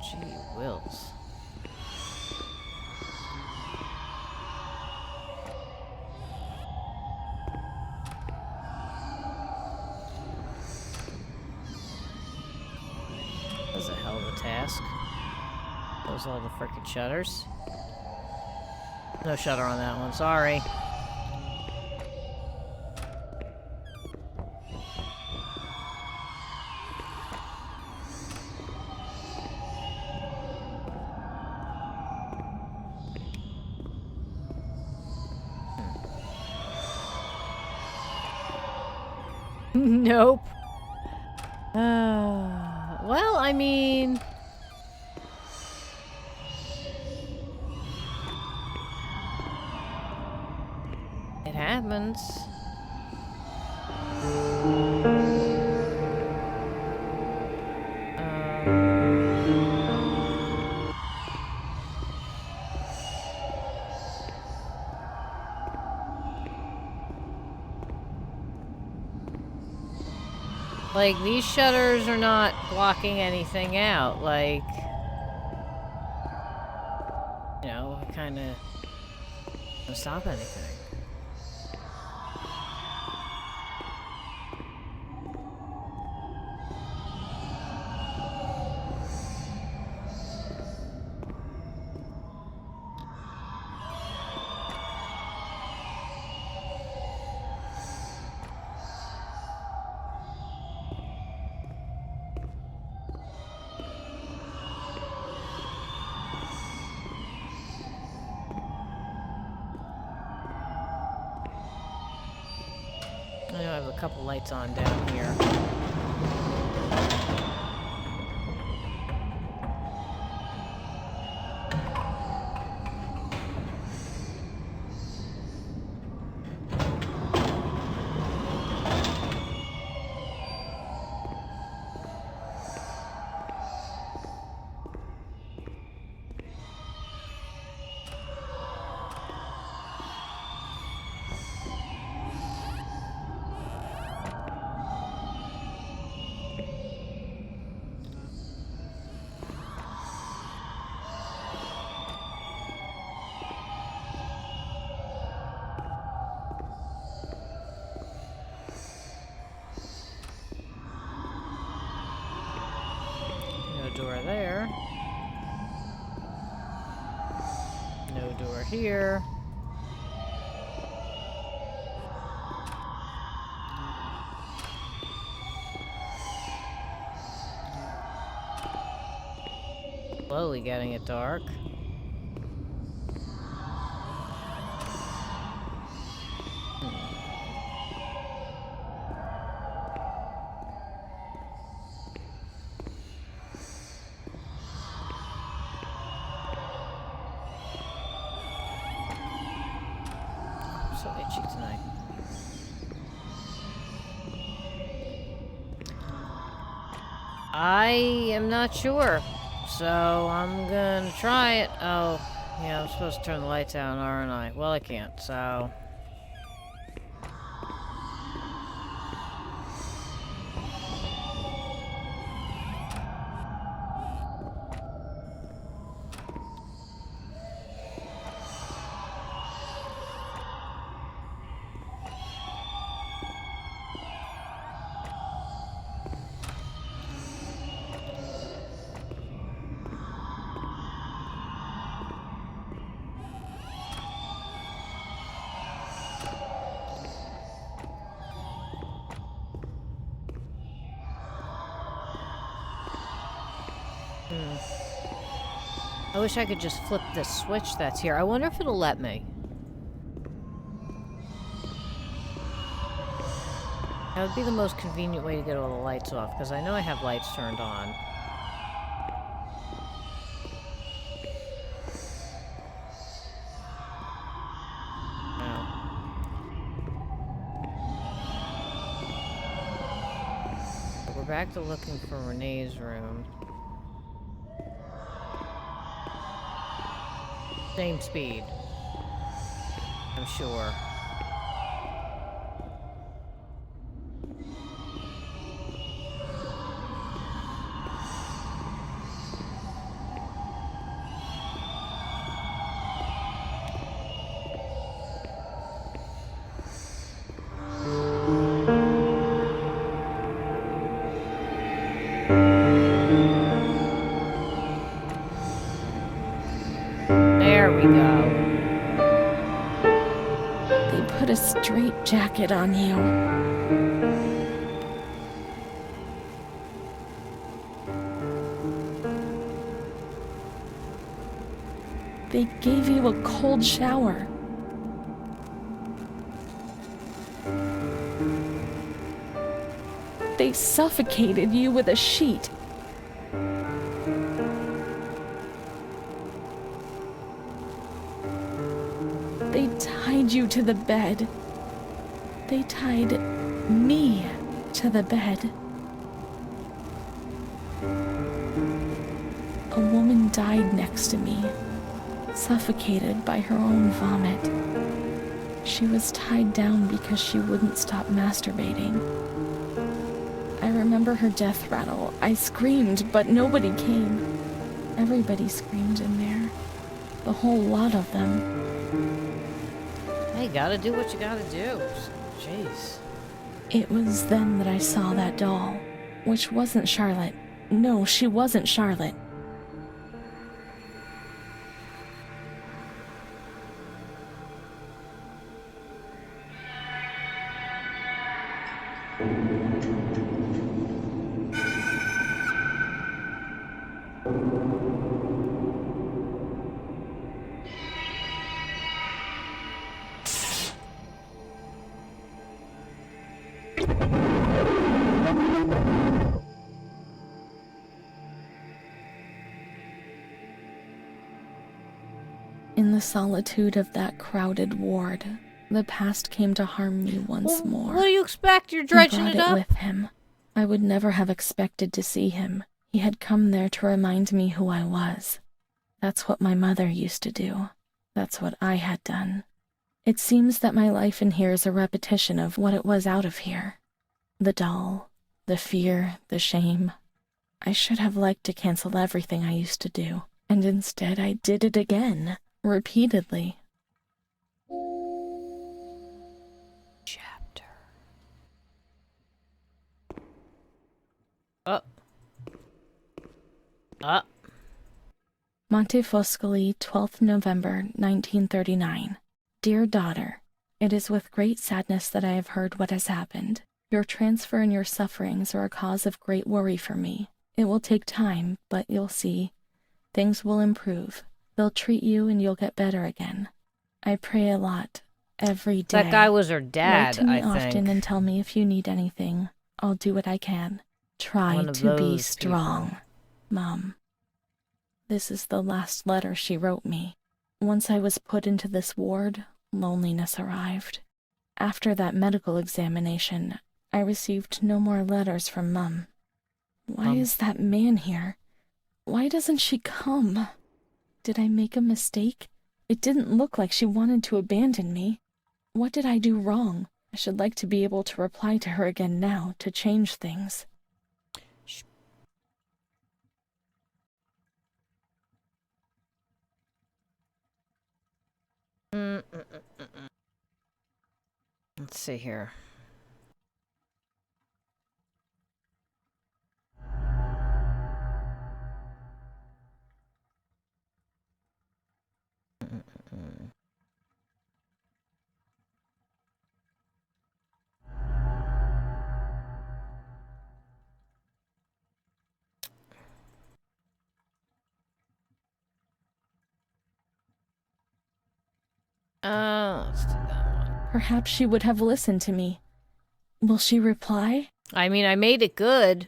Gee wills. That was a hell of a task. Close all the frickin' shutters. No shutter on that one, sorry. Nope. Well, I mean... it happens. Like, these shutters are not blocking anything out, like... you know, kinda... don't stop anything. I know I have a couple lights on down here. here. Slowly getting it dark. So itchy tonight. I am not sure, so I'm gonna try it. Oh, yeah, I'm supposed to turn the lights out, aren't I? Well, I can't, so... I wish I could just flip this switch that's here. I wonder if it'll let me. That would be the most convenient way to get all the lights off, because I know I have lights turned on. Oh. We're back to looking for Renee's room. Same speed. I'm sure. There we go. They put a straitjacket on you. They gave you a cold shower. They suffocated you with a sheet. They tied you to the bed. They tied me to the bed. A woman died next to me, suffocated by her own vomit. She was tied down because she wouldn't stop masturbating. I remember her death rattle. I screamed, but nobody came. Everybody screamed in there. The whole lot of them. Hey, gotta do what you gotta do. Jeez. It was then that I saw that doll, which wasn't Charlotte. No, she wasn't Charlotte. In the solitude of that crowded ward, the past came to harm me once more. What do you expect? You're dredging He it brought up? with him. I would never have expected to see him. He had come there to remind me who I was. That's what my mother used to do. That's what I had done. It seems that my life in here is a repetition of what it was out of here. The doll, the fear, the shame. I should have liked to cancel everything I used to do, and instead I did it again. Repeatedly. Chapter. Up. Up. Montefoscoli, 12th November, 1939. Dear daughter, it is with great sadness that I have heard what has happened. Your transfer and your sufferings are a cause of great worry for me. It will take time, but you'll see. Things will improve. They'll treat you and you'll get better again. I pray a lot, every day. That guy was her dad, Write to me I think. often and tell me if you need anything. I'll do what I can. Try to be strong, Mom. This is the last letter she wrote me. Once I was put into this ward, loneliness arrived. After that medical examination, I received no more letters from Mum. Why is that man here? Why doesn't she come? Did I make a mistake? It didn't look like she wanted to abandon me. What did I do wrong? I should like to be able to reply to her again now to change things. Let's see here. Let's do that one. Perhaps she would have listened to me. Will she reply? I mean, I made it good.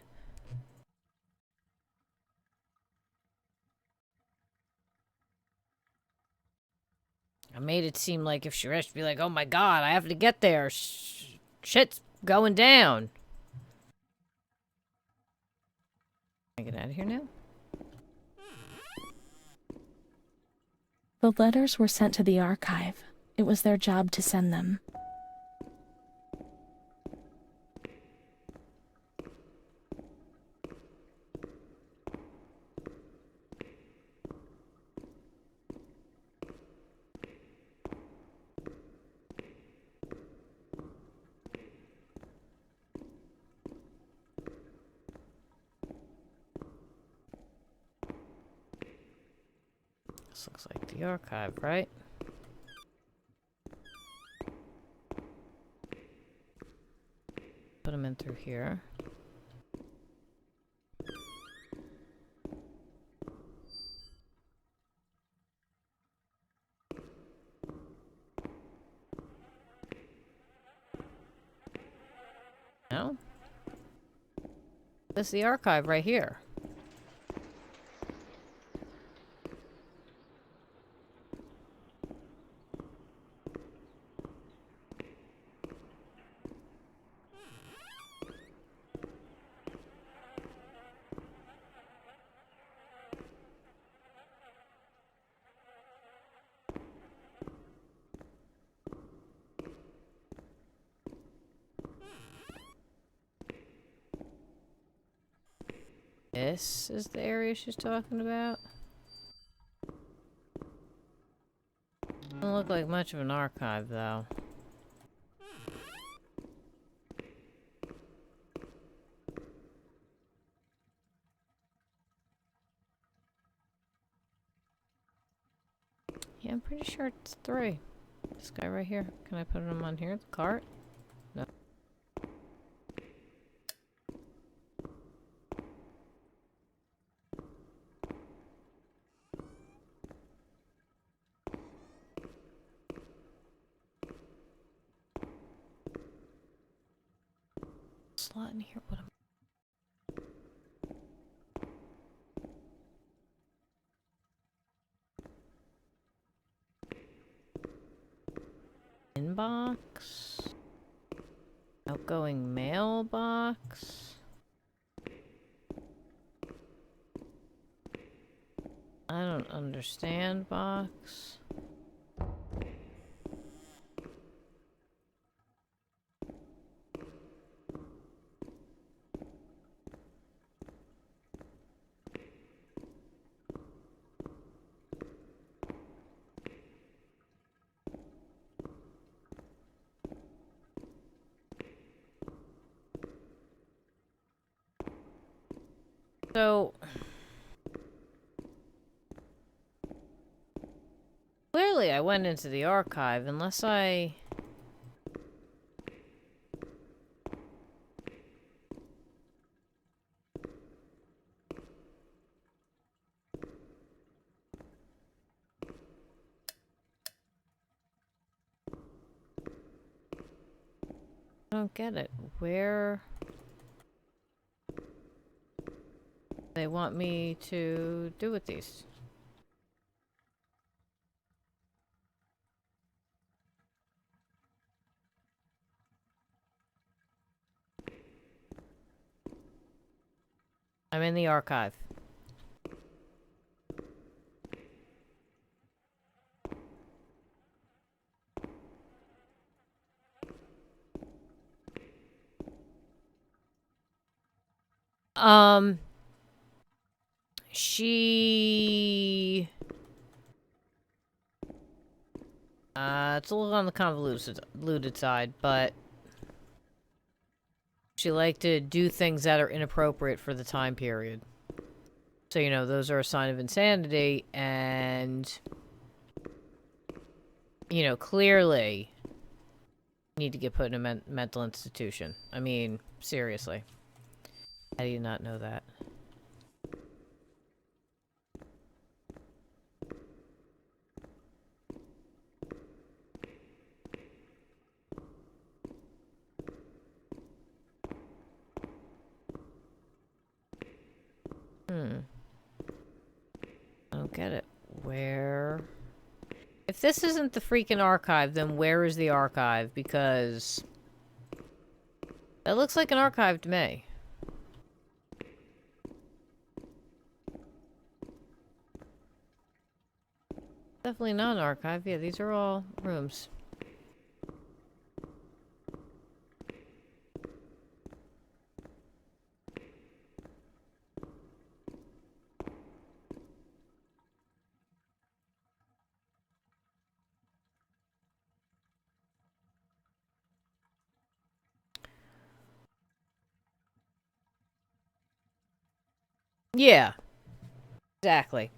I made it seem like if she rushed, she'd be like, oh my god, I have to get there. Shit's going down. Can I get out of here now? The letters were sent to the archive. It was their job to send them. This looks like the archive, right? Put them in through here. No? This is the archive right here. This is the area she's talking about. Doesn't look like much of an archive, though. Yeah, I'm pretty sure it's 3. This guy right here. Can I put him on here? The cart? No. Slot in here. What am Inbox? Outgoing mailbox? I don't understand box. So Clearly, I went into the archive, unless I... I don't get it. Where... they want me to do with these? I'm in the archive. She... it's a little on the convoluted side, but... she liked to do things that are inappropriate for the time period. So, you know, those are a sign of insanity, and... you know, clearly... need to get put in a mental institution. I mean, seriously. How do you not know that? I don't get it. Where... if this isn't the freaking archive, then where is the archive? Because... that looks like an archive to me. Definitely not an archive. Yeah, these are all rooms. Yeah. Exactly.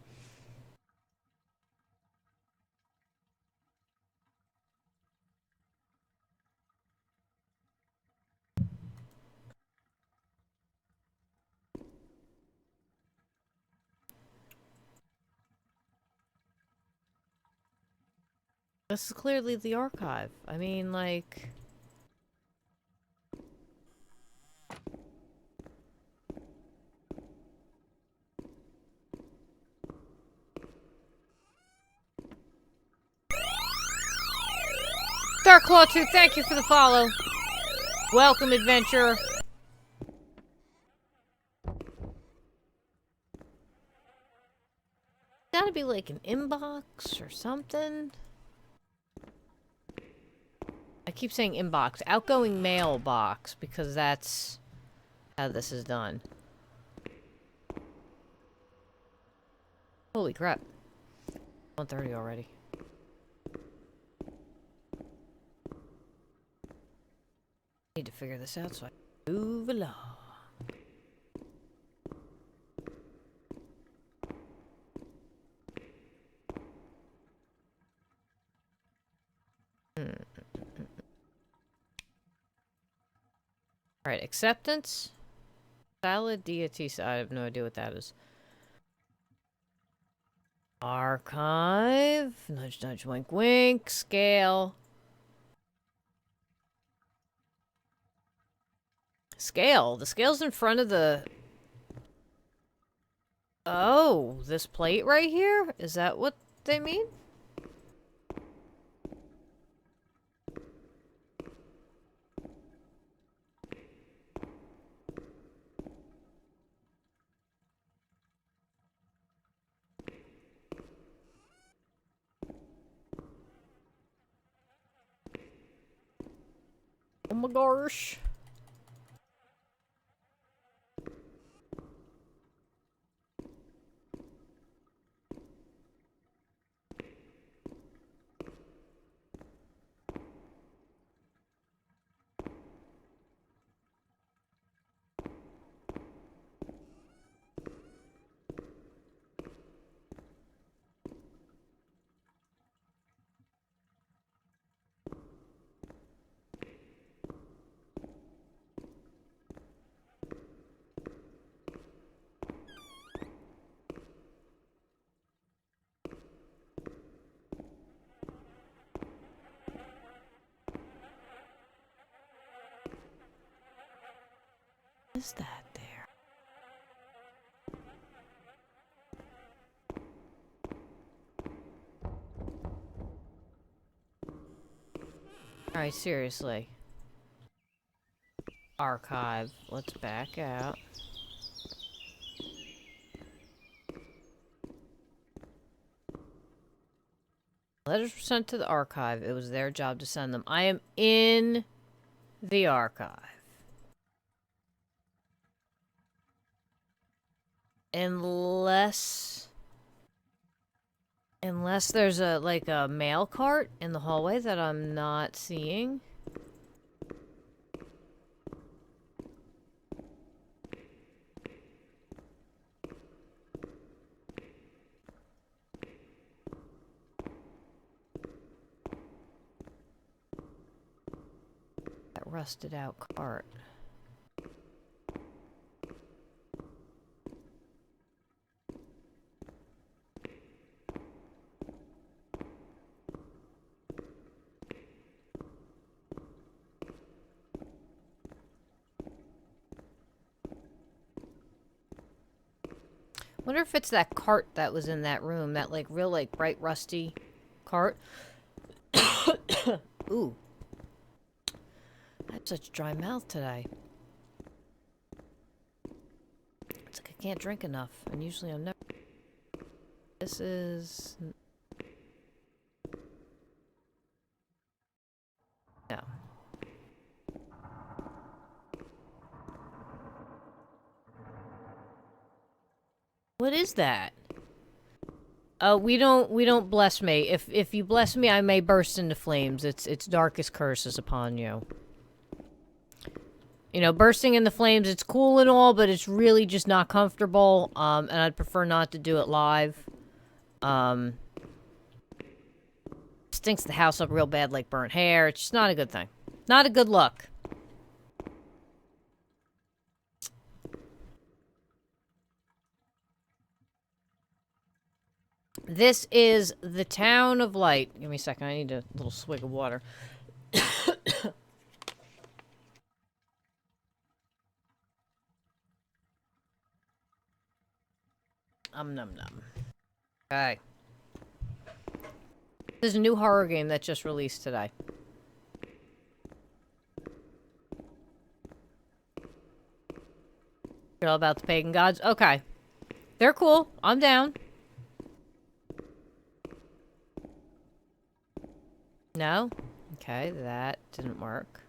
This is clearly the archive. I mean, like... Dark Claw 2, thank you for the follow. Welcome, adventurer. Gotta be like an inbox or something. I keep saying inbox. Outgoing mailbox, because that's how this is done. Holy crap. 1:30 already. Need to figure this out so I move along. Alright, acceptance. Valid deity. I have no idea what that is. Archive. Nudge, nudge, wink, wink. Scale. Scale. The scale's in front of the... oh, this plate right here? Is that what they mean? Oh my gosh. is that there? Alright, seriously. Archive. Let's back out. Letters were sent to the archive. It was their job to send them. I am in the archive. Unless there's a, like, a mail cart in the hallway that I'm not seeing. That rusted out cart. Wonder if it's that cart that was in that room, that, like, real, like, bright rusty cart. Ooh. I have such a dry mouth today. It's like I can't drink enough, and usually I'm never... This is... No. What is that? We don't bless me. If you bless me, I may burst into flames. Its darkest curse is upon you. You know, bursting into flames, it's cool and all, but it's really just not comfortable. And I'd prefer not to do it live. Stinks the house up real bad like burnt hair. It's just not a good thing. Not a good look. This is the town of light. Give me a second. I need a little swig of water. Num num. Okay. There's a new horror game that just released today. You're all about the pagan gods? Okay. They're cool. I'm down. No? Okay, that didn't work.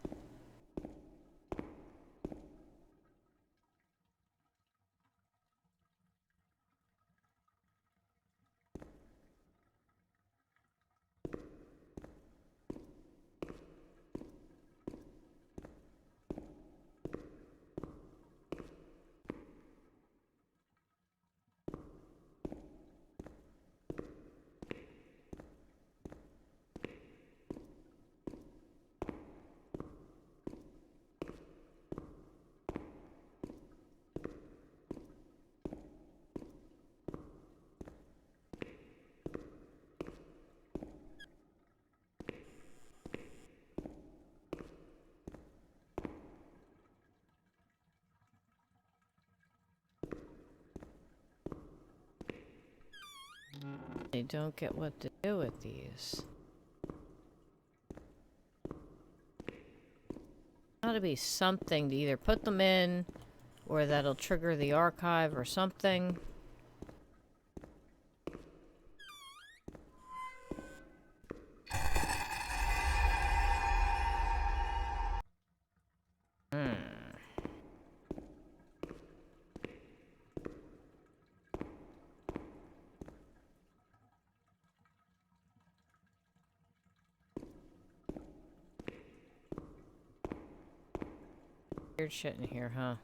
I don't get what to do with these. Gotta be something to either put them in, or that'll trigger the archive or something. Weird shit in here, huh?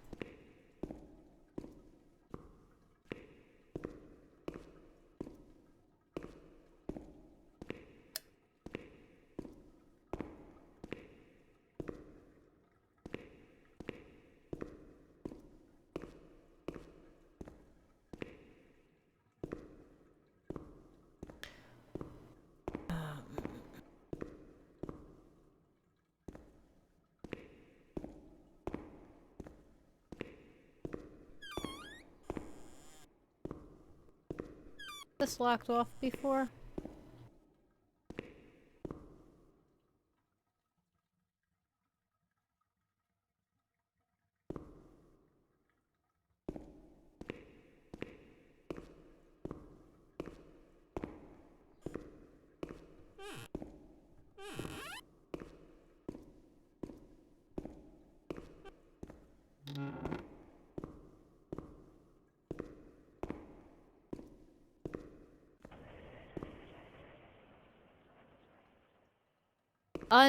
This locked off before?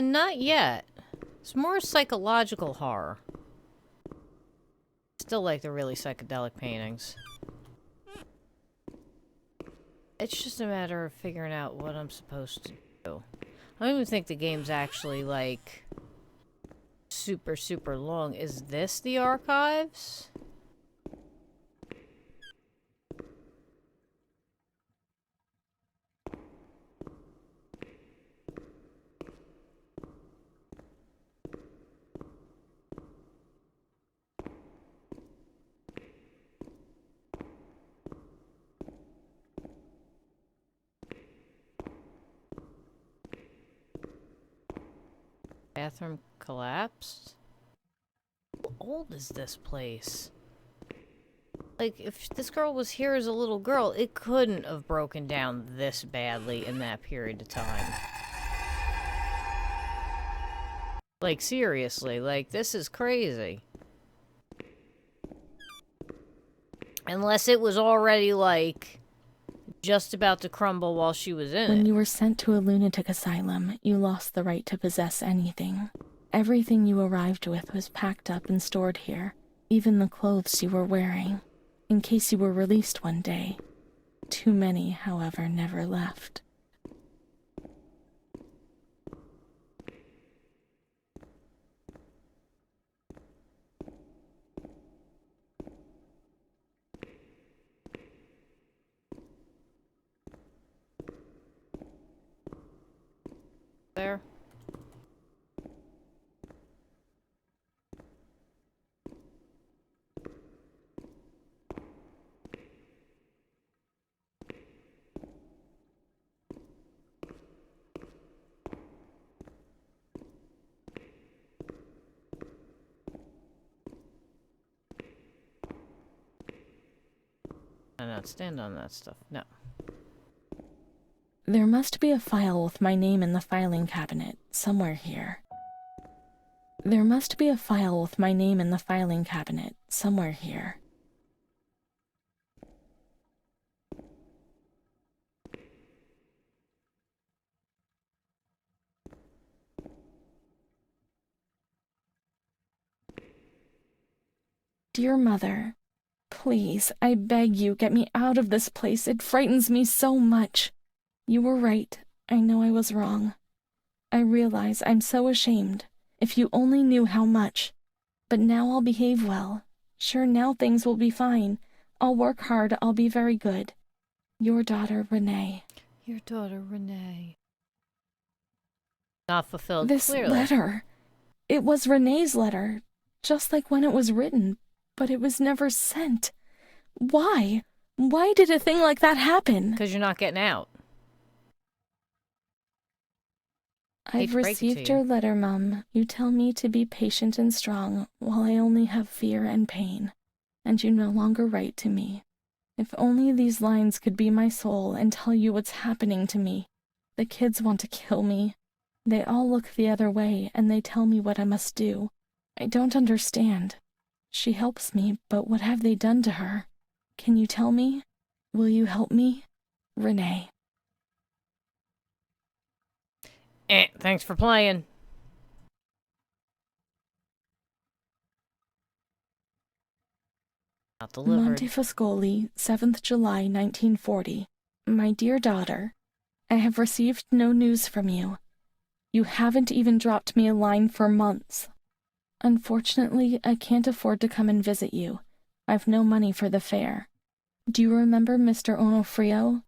Not yet. It's more psychological horror. Still like the really psychedelic paintings. It's just a matter of figuring out what I'm supposed to do. I don't even think the game's actually, like, super, super long. Is this the archives? Bathroom collapsed? How old is this place? Like, if this girl was here as a little girl, it couldn't have broken down this badly in that period of time. Like, seriously, like, this is crazy. Unless it was already, like, just about to crumble while she was in it. When you were sent to a lunatic asylum, you lost the right to possess anything. Everything you arrived with was packed up and stored here, even the clothes you were wearing, in case you were released one day. Too many, however, never left. There. I not stand on that stuff. No. There must be a file with my name in the filing cabinet, somewhere here. There must be a file with my name in the filing cabinet, somewhere here. Dear Mother, please, I beg you, get me out of this place. It frightens me so much. You were right. I know I was wrong. I realize I'm so ashamed. If you only knew how much. But now I'll behave well. Sure, now things will be fine. I'll work hard. I'll be very good. Your daughter, Renée. Your daughter, Renée. Not fulfilled, This clearly. letter. It was Renée's letter, just like when it was written, but it was never sent. Why? Why did a thing like that happen? Because you're not getting out. I've received your letter, Mum. You tell me to be patient and strong, while I only have fear and pain, and you no longer write to me. If only these lines could be my soul and tell you what's happening to me. The kids want to kill me. They all look the other way, and they tell me what I must do. I don't understand. She helps me, but what have they done to her? Can you tell me? Will you help me? Renée. Thanks for playing. Not delivered. Montefoscoli, 7th July, 1940. My dear daughter, I have received no news from you. You haven't even dropped me a line for months. Unfortunately, I can't afford to come and visit you. I've no money for the fare. Do you remember Mr. Onofrio?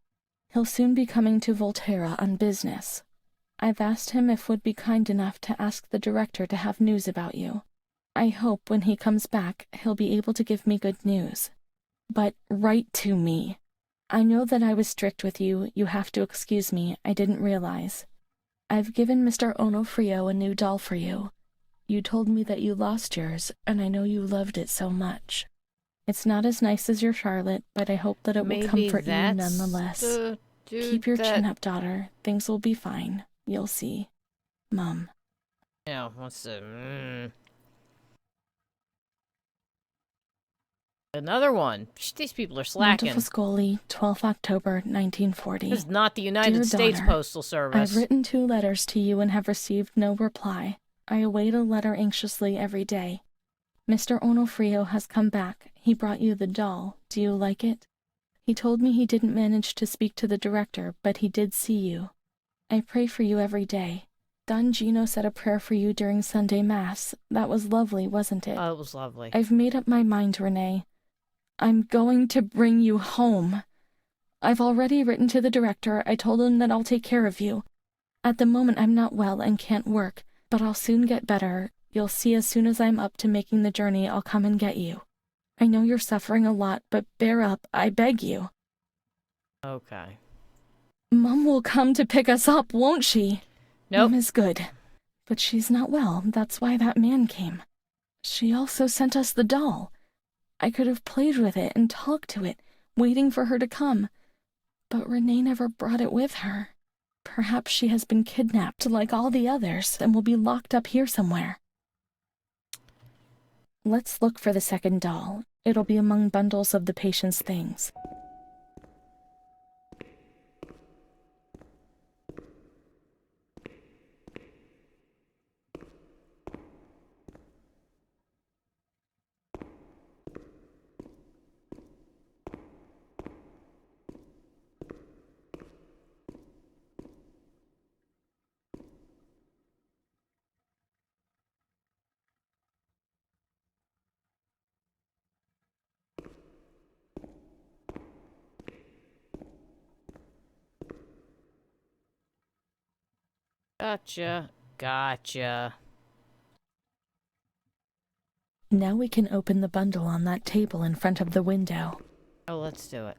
He'll soon be coming to Volterra on business. I've asked him if would be kind enough to ask the director to have news about you. I hope when he comes back, he'll be able to give me good news. But write to me. I know that I was strict with you. You have to excuse me. I didn't realize. I've given Mr. Onofrio a new doll for you. You told me that you lost yours, and I know you loved it so much. It's not as nice as your Charlotte, but I hope that it will comfort you nonetheless. Keep your chin up, daughter. Things will be fine. You'll see. Mom. Yeah, what's the... Another one. These people are slacking. Montefoscoli, 12th October, 1940. This is not the United States Postal Service. I've written 2 letters to you and have received no reply. I await a letter anxiously every day. Mr. Onofrio has come back. He brought you the doll. Do you like it? He told me he didn't manage to speak to the director, but he did see you. I pray for you every day. Don Gino said a prayer for you during Sunday Mass. That was lovely, wasn't it? Oh, it was lovely. I've made up my mind, Renee. I'm going to bring you home. I've already written to the director. I told him that I'll take care of you. At the moment, I'm not well and can't work, but I'll soon get better. You'll see as soon as I'm up to making the journey, I'll come and get you. I know you're suffering a lot, but bear up, I beg you. Okay. Mom will come to pick us up, won't she? Nope. Mom is good, but she's not well. That's why that man came. She also sent us the doll. I could have played with it and talked to it, waiting for her to come. But Renee never brought it with her. Perhaps she has been kidnapped like all the others and will be locked up here somewhere. Let's look for the second doll. It'll be among bundles of the patient's things. Gotcha. Now we can open the bundle on that table in front of the window. Oh, let's do it.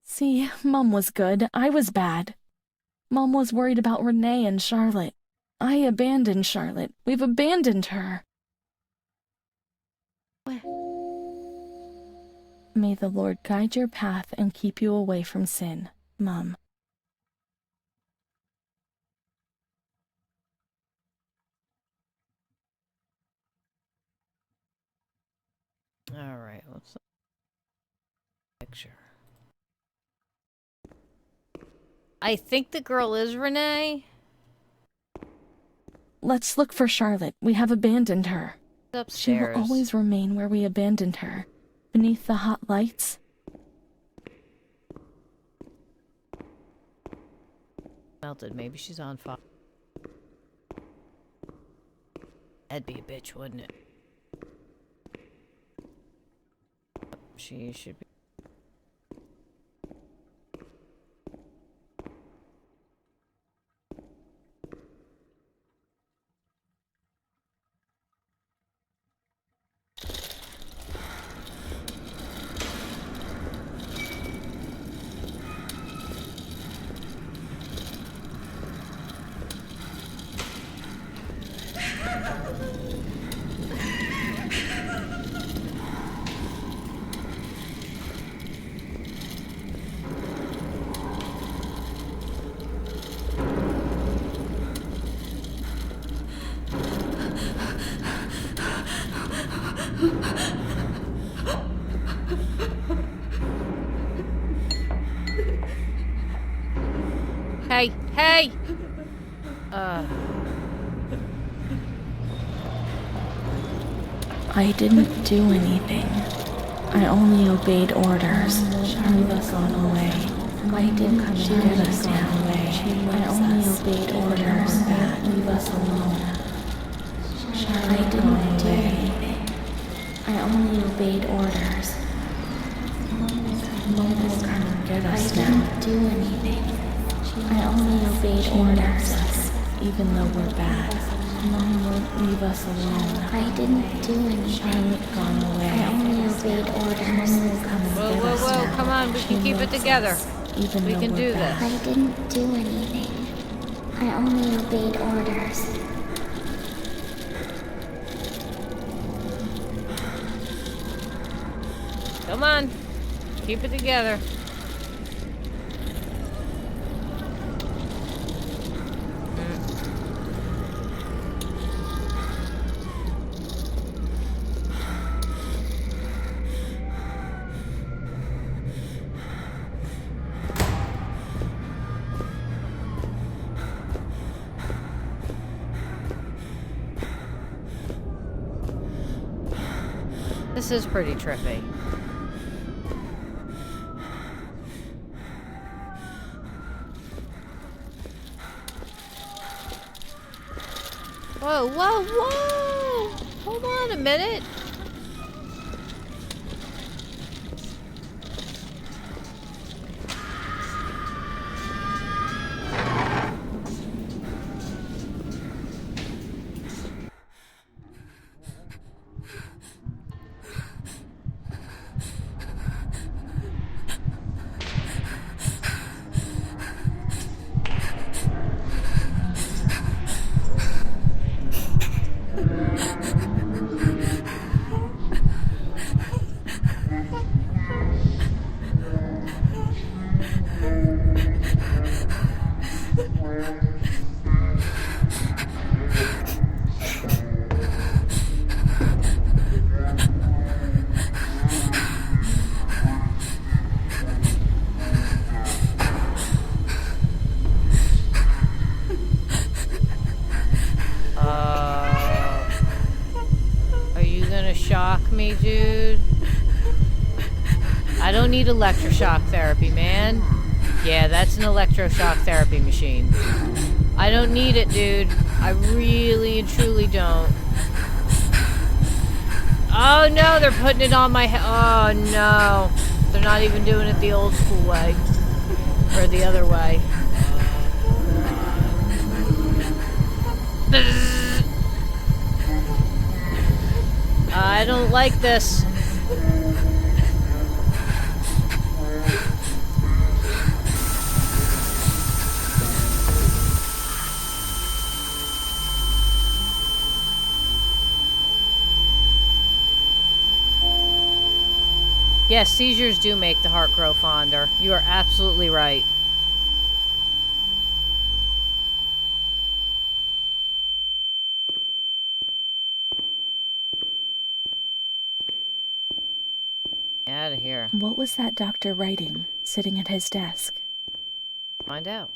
See, Mom was good. I was bad. Mom was worried about Renee and Charlotte. I abandoned Charlotte. We've abandoned her. What? May the Lord guide your path and keep you away from sin, Mom. Alright, what's the picture? I think the girl is Renee. Let's look for Charlotte. We have abandoned her. Upstairs. She will always remain where we abandoned her, beneath the hot lights. Melted. Maybe she's on fire. That'd be a bitch, wouldn't it? She should be. Hey! I didn't do anything. I only obeyed orders. Leave us on the way. I didn't shoot us down the way. I only obeyed orders. Leave us alone. I didn't do anything. I only obeyed orders. Mom will come and get us now. I didn't do anything. I only obeyed orders. Even though we're bad. Mom won't leave us alone. I didn't do anything. Charlotte gone away. I only obeyed orders. Mom will come and Whoa, get whoa, us whoa, now. come on, we She can keep it loves together. us, even We though can we're do bad. I didn't do anything. I only obeyed orders. Come on, keep it together. This is pretty trippy. Whoa, whoa, whoa! Hold on a minute. Are you gonna shock me, dude? I don't need electroshock therapy, man. Yeah, that's an electroshock therapy machine. I don't need it, dude. I really and truly don't. Oh no, they're putting it on my head. Oh no. They're not even doing it the old school way. Or the other way. I don't like this. Yes, seizures do make the heart grow fonder. You are absolutely right. Out of here. What was that doctor writing, sitting at his desk? Find out.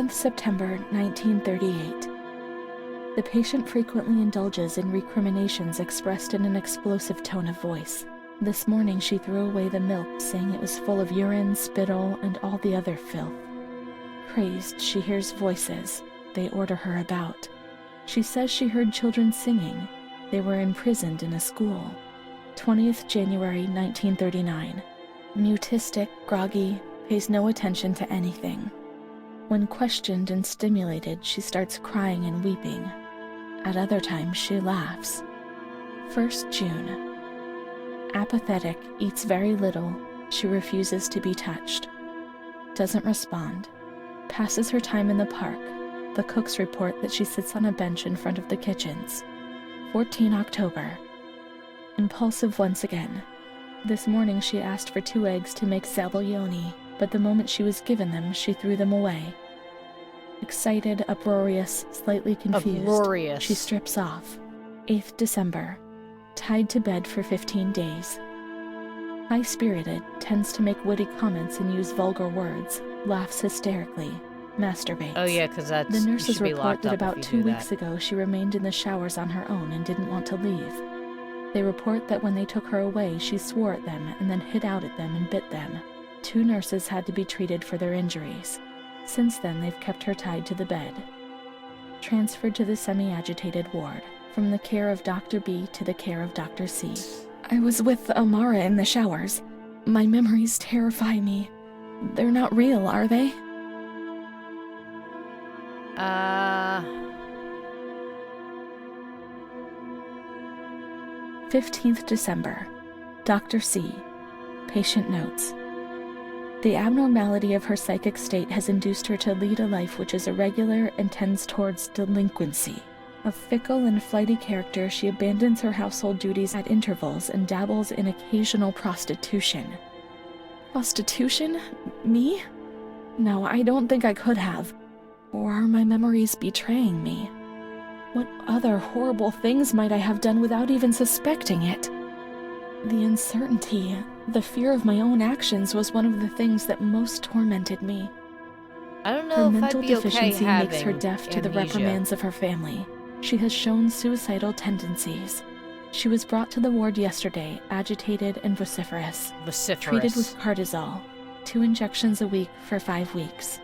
September 1938. The patient frequently indulges in recriminations expressed in an explosive tone of voice. This morning she threw away the milk, saying it was full of urine, spittle, and all the other filth. Crazed, she hears voices. They order her about. She says she heard children singing. They were imprisoned in a school. 20th January 1939. Mutistic, groggy, pays no attention to anything. When questioned and stimulated, she starts crying and weeping. At other times, she laughs. 1st June. Apathetic, eats very little. She refuses to be touched. Doesn't respond. Passes her time in the park. The cooks report that she sits on a bench in front of the kitchens. 14 October. Impulsive once again. This morning she asked for 2 eggs to make sabaglioni, but the moment she was given them, she threw them away. Excited, uproarious, slightly confused, Uproarious. she strips off. 8th December. Tied to bed for 15 days. High-spirited, tends to make witty comments and use vulgar words, laughs hysterically, masturbates. Oh yeah, because that's The you nurses should be report locked that up about if 2 you do weeks that. ago she remained in the showers on her own and didn't want to leave. They report that when they took her away, she swore at them and then hit out at them and bit them. 2 nurses had to be treated for their injuries. Since then, they've kept her tied to the bed. Transferred to the semi-agitated ward, from the care of Dr. B to the care of Dr. C. I was with Amara in the showers. My memories terrify me. They're not real, are they? 15th December. Dr. C. Patient notes. The abnormality of her psychic state has induced her to lead a life which is irregular and tends towards delinquency. A fickle and flighty character, she abandons her household duties at intervals and dabbles in occasional prostitution. Prostitution? Me? No, I don't think I could have. Or are my memories betraying me? What other horrible things might I have done without even suspecting it? The uncertainty, the fear of my own actions was one of the things that most tormented me. I don't know Her if mental I'd be deficiency okay makes her having deaf to the amnesia. reprimands of her family. She has shown suicidal tendencies. She was brought to the ward yesterday, agitated and vociferous. Treated with cortisol, 2 injections a week for 5 weeks.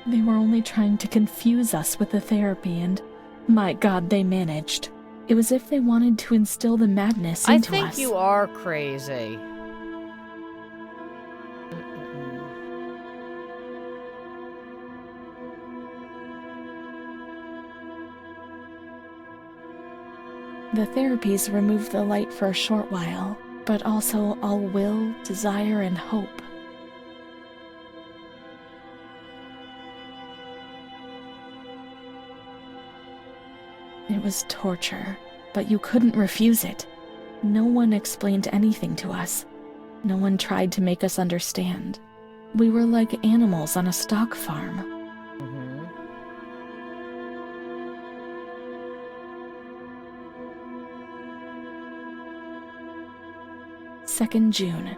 They were only trying to confuse us with the therapy, and my God, they managed. It was as if they wanted to instill the madness into us. I think you are crazy. The therapies removed the light for a short while, but also all will, desire, and hope. It was torture, but you couldn't refuse it. No one explained anything to us. No one tried to make us understand. We were like animals on a stock farm. 2nd June.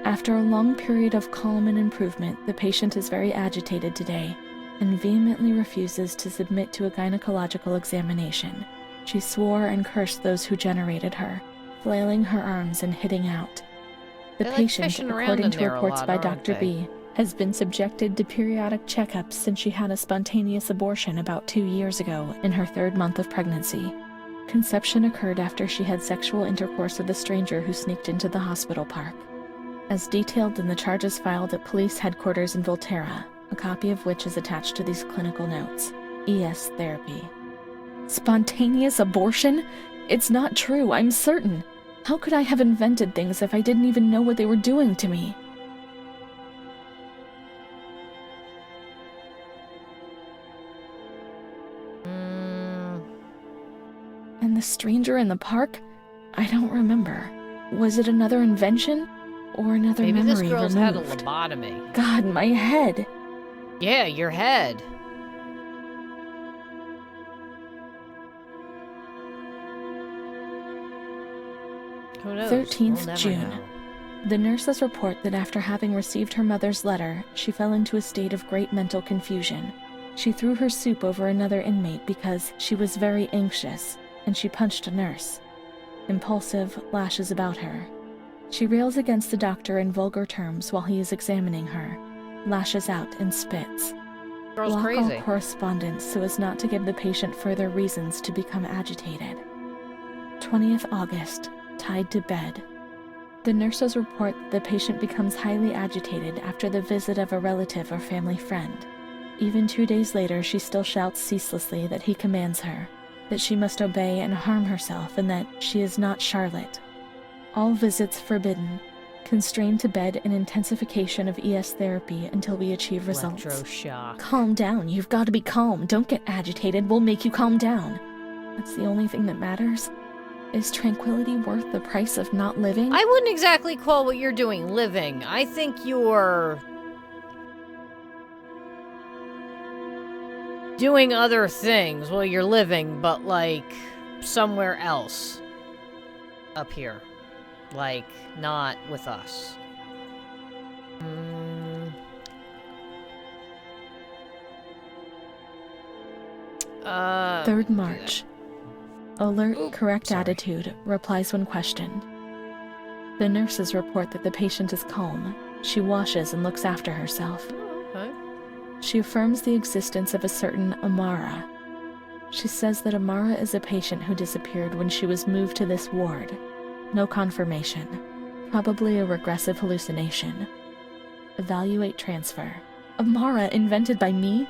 After a long period of calm and improvement, the patient is very agitated today and vehemently refuses to submit to a gynecological examination. She swore and cursed those who generated her, flailing her arms and hitting out. The patient, according to reports by Dr. B, has been subjected to periodic checkups since she had a spontaneous abortion about 2 years ago in her 3rd month of pregnancy. Conception occurred after she had sexual intercourse with a stranger who sneaked into the hospital park. As detailed in the charges filed at police headquarters in Volterra, a copy of which is attached to these clinical notes. ES therapy. Spontaneous abortion? It's not true, I'm certain. How could I have invented things if I didn't even know what they were doing to me? And the stranger in the park? I don't remember. Was it another invention? Or another Maybe memory this girl's removed? had a lobotomy. God, my head! Yeah, your head. Who knows? 13th We'll never June. know. The nurses report that after having received her mother's letter, she fell into a state of great mental confusion. She threw her soup over another inmate because she was very anxious, and she punched a nurse. Impulsive, lashes about her. She rails against the doctor in vulgar terms while he is examining her, lashes out and spits. Girl's Block crazy. all correspondence so as not to give the patient further reasons to become agitated. 20th August, tied to bed. The nurses report that the patient becomes highly agitated after the visit of a relative or family friend. Even 2 days later, she still shouts ceaselessly that he commands her, that she must obey and harm herself, and that she is not Charlotte. All visits forbidden. Constrained to bed and intensification of ES therapy until we achieve results. Electroshock. Calm down. You've got to be calm. Don't get agitated. We'll make you calm down. That's the only thing that matters. Is tranquility worth the price of not living? I wouldn't exactly call what you're doing living. I think you're doing other things while you're living, but like somewhere else up here. Like, not with us. 3rd March. Alert, correct attitude, replies when questioned. The nurses report that the patient is calm. She washes and looks after herself. Okay. She affirms the existence of a certain Amara. She says that Amara is a patient who disappeared when she was moved to this ward. No confirmation. Probably a regressive hallucination. Evaluate transfer. Amara invented by me?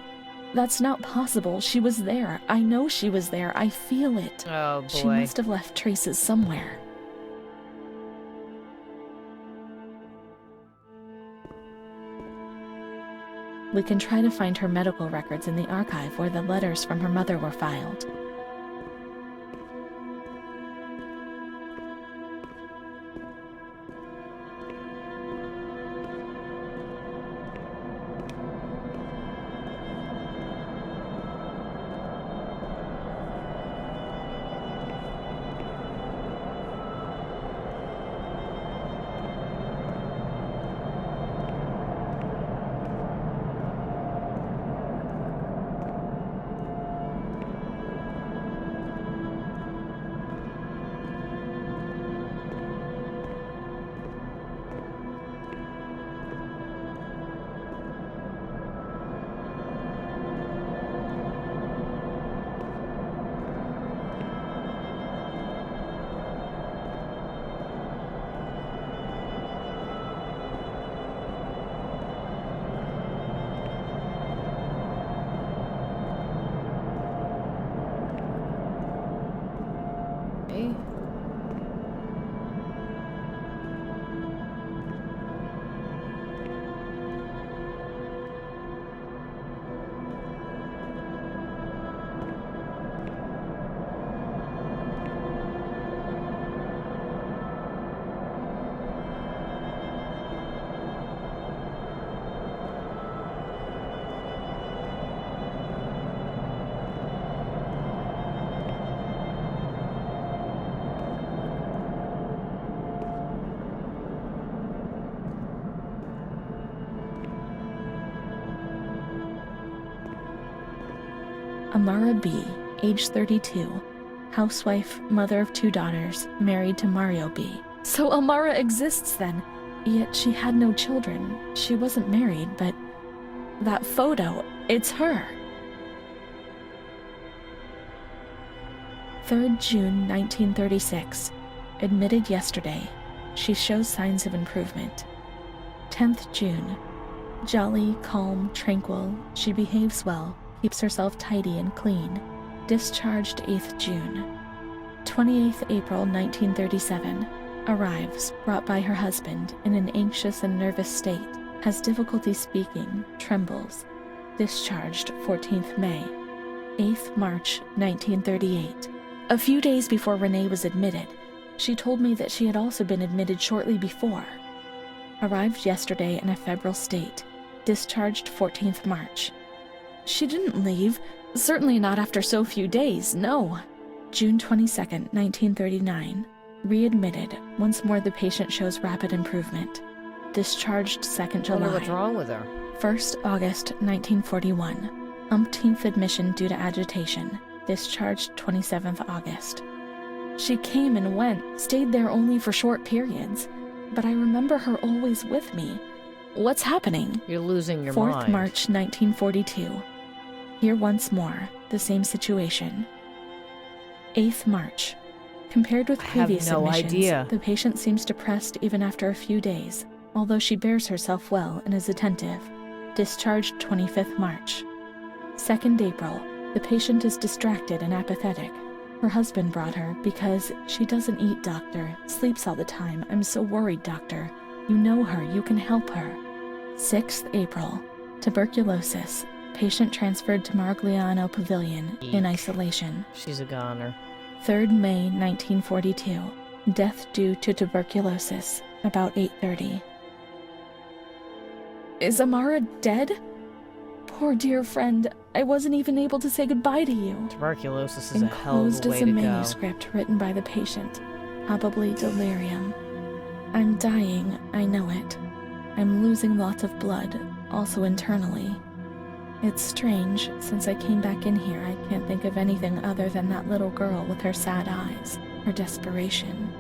That's not possible. She was there. I know she was there. I feel it. Oh, boy. She must have left traces somewhere. We can try to find her medical records in the archive where the letters from her mother were filed. Amara B., age 32, housewife, mother of 2 daughters, married to Mario B. So Amara exists then, yet she had no children. She wasn't married, but that photo, it's her. 3rd June 1936, admitted yesterday. She shows signs of improvement. 10th June, jolly, calm, tranquil, she behaves well, keeps herself tidy and clean. Discharged 8th June. 28th April 1937. Arrives, brought by her husband, in an anxious and nervous state. Has difficulty speaking, trembles. Discharged 14th May. 8th March 1938. A few days before Renée was admitted, she told me that she had also been admitted shortly before. Arrived yesterday in a febrile state. Discharged 14th March. She didn't leave. Certainly not after so few days, no. June 22nd, 1939. Readmitted. Once more the patient shows rapid improvement. Discharged 2nd July. I wonder what's wrong with her. 1st August, 1941. Umpteenth admission due to agitation. Discharged 27th August. She came and went, stayed there only for short periods. But I remember her always with me. What's happening? You're losing your 4th mind. March 1942. Here once more, the same situation. 8th March. Compared with previous I have no admissions, idea. the patient seems depressed even after a few days, although she bears herself well and is attentive. Discharged 25th March. 2nd April. The patient is distracted and apathetic. Her husband brought her because she doesn't eat, doctor. Sleeps all the time. I'm so worried, doctor. You know her. You can help her. 6th April. Tuberculosis. Patient transferred to Marigliano Pavilion in Eek. isolation. She's a goner. 3rd May 1942. Death due to tuberculosis. About 8:30. Is Amara dead? Poor dear friend. I wasn't even able to say goodbye to you. Tuberculosis is a hell of Enclosed a way is a to go. manuscript written by the patient. Probably delirium. I'm dying, I know it. I'm losing lots of blood, also internally. It's strange, since I came back in here, I can't think of anything other than that little girl with her sad eyes, her desperation.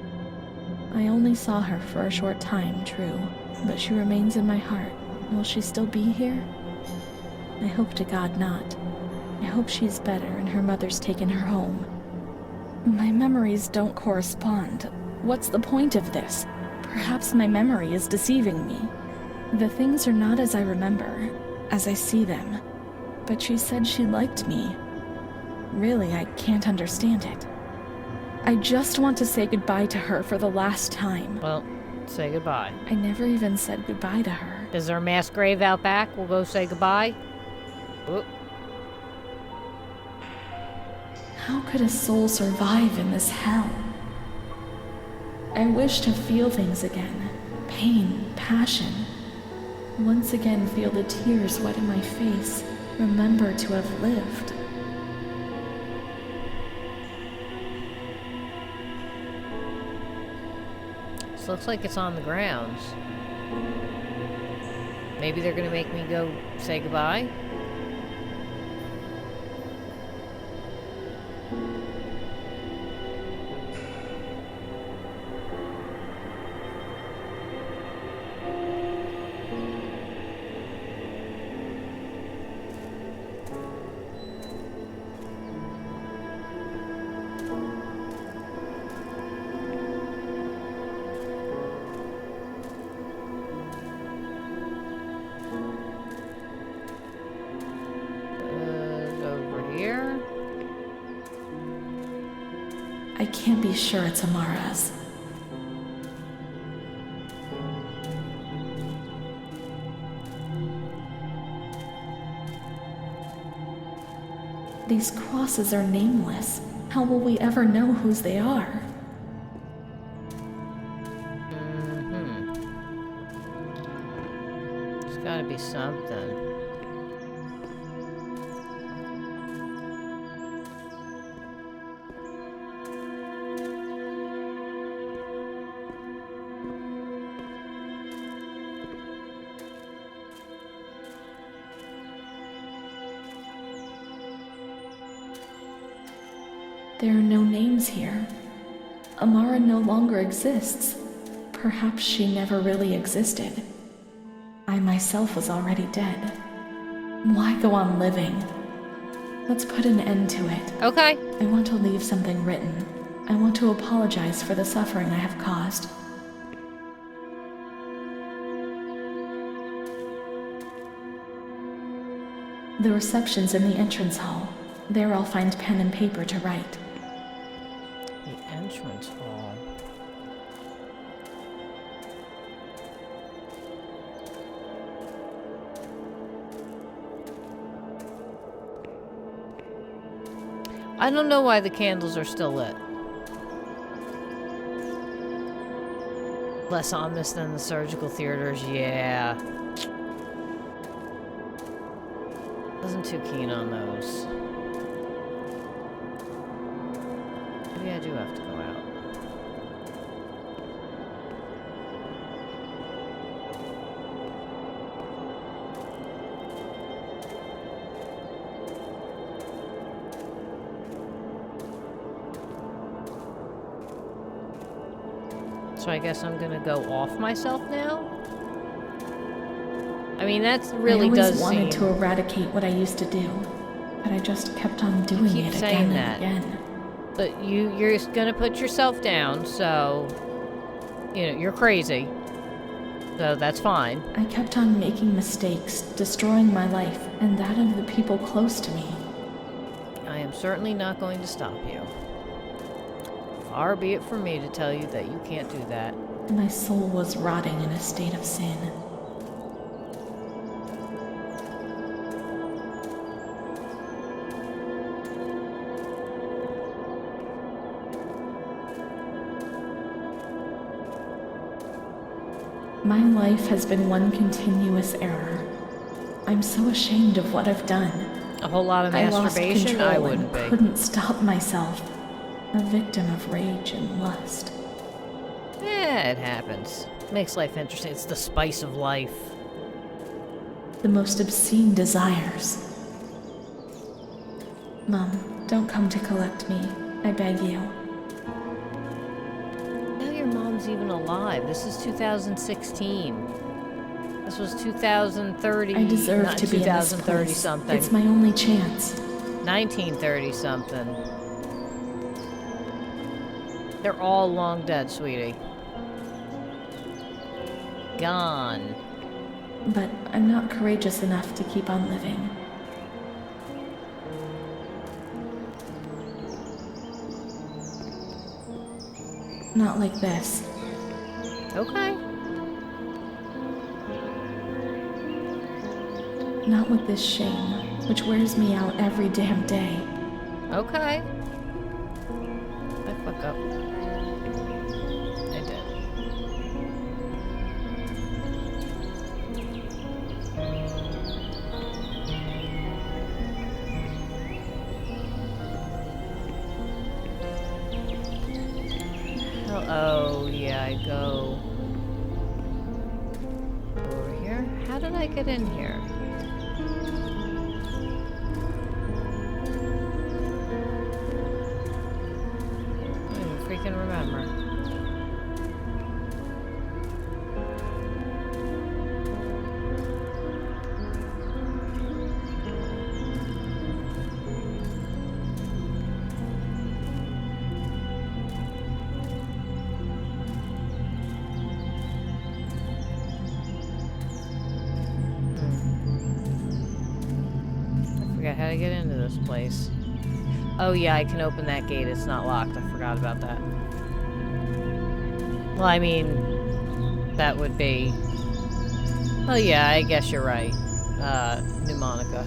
I only saw her for a short time, true, but she remains in my heart. Will she still be here? I hope to God not. I hope she's better and her mother's taken her home. My memories don't correspond. What's the point of this? Perhaps my memory is deceiving me. The things are not as I remember, as I see them. But she said she liked me. Really, I can't understand it. I just want to say goodbye to her for the last time. Well, say goodbye. I never even said goodbye to her. Is there a mass grave out back? We'll go say goodbye. Oop. How could a soul survive in this hell? I wish to feel things again. Pain, passion. Once again feel the tears wet in my face. Remember to have lived. This looks like it's on the grounds. Maybe they're gonna make me go say goodbye? I can't be sure it's Amara's. These crosses are nameless. How will we ever know whose they are? There's gotta be something. There are no names here. Amara no longer exists. Perhaps she never really existed. I myself was already dead. Why go on living? Let's put an end to it. Okay. I want to leave something written. I want to apologize for the suffering I have caused. The reception's in the entrance hall. There I'll find pen and paper to write. The entrance hall. I don't know why the candles are still lit. Less ominous than the surgical theaters, yeah. Wasn't too keen on those. Maybe I do have to go out. So I guess I'm gonna go off myself now? I mean, that really does seem... I always wanted to eradicate what I used to do, but I just kept on doing it again and again. But you're gonna put yourself down, so... You know, you're crazy. So that's fine. I kept on making mistakes, destroying my life, and that of the people close to me. I am certainly not going to stop you. Far be it from me to tell you that you can't do that. My soul was rotting in a state of sin. My life has been one continuous error. I'm so ashamed of what I've done. A whole lot of masturbation? I wouldn't be. I couldn't stop myself. A victim of rage and lust. Yeah, it happens. Makes life interesting. It's the spice of life. The most obscene desires. Mom, don't come to collect me. I beg you. Now your mom's even alive. This is 2016. This was 2030. I deserve not to be in this 2030 place. something. It's my only chance. 1930 something. They're all long dead, sweetie. Gone. But I'm not courageous enough to keep on living. Not like this. Okay. Not with this shame, which wears me out every damn day. Okay. I fuck up. I did. Oh, yeah, I go over here. How did I get in here? I don't even freaking remember. How to get into this place. Oh yeah, I can open that gate. It's not locked. I forgot about that. Well, I mean, that would be... Oh yeah, I guess you're right. Pneumonica.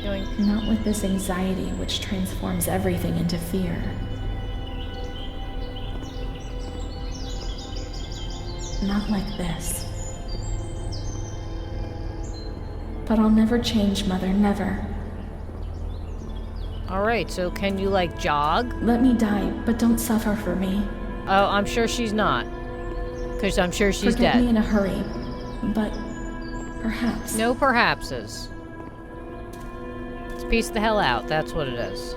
Yoink. Not with this anxiety which transforms everything into fear. Not like this. But I'll never change, Mother, never. Alright, so can you, like, jog? Let me die, but don't suffer for me. Oh, I'm sure she's not. Because I'm sure she's Forget dead. me in a hurry, but perhaps. No perhapses. Let's piece the hell out. That's what it is.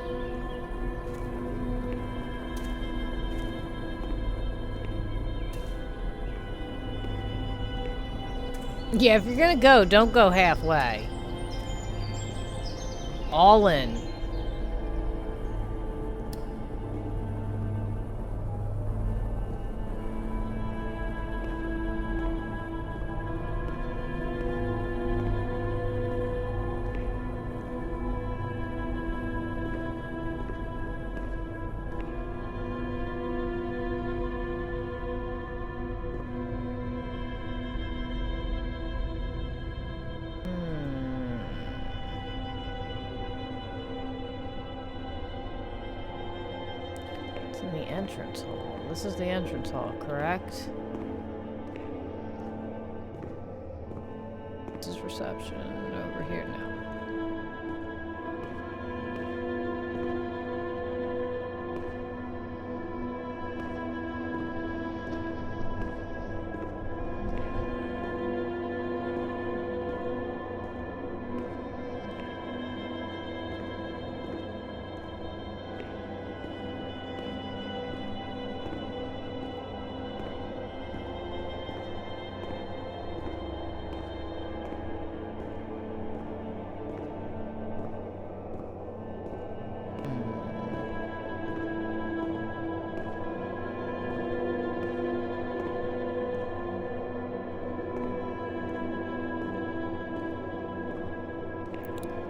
Yeah, if you're gonna go, don't go halfway. All in. In the entrance hall. This is the entrance hall, correct? This is reception. Over here now.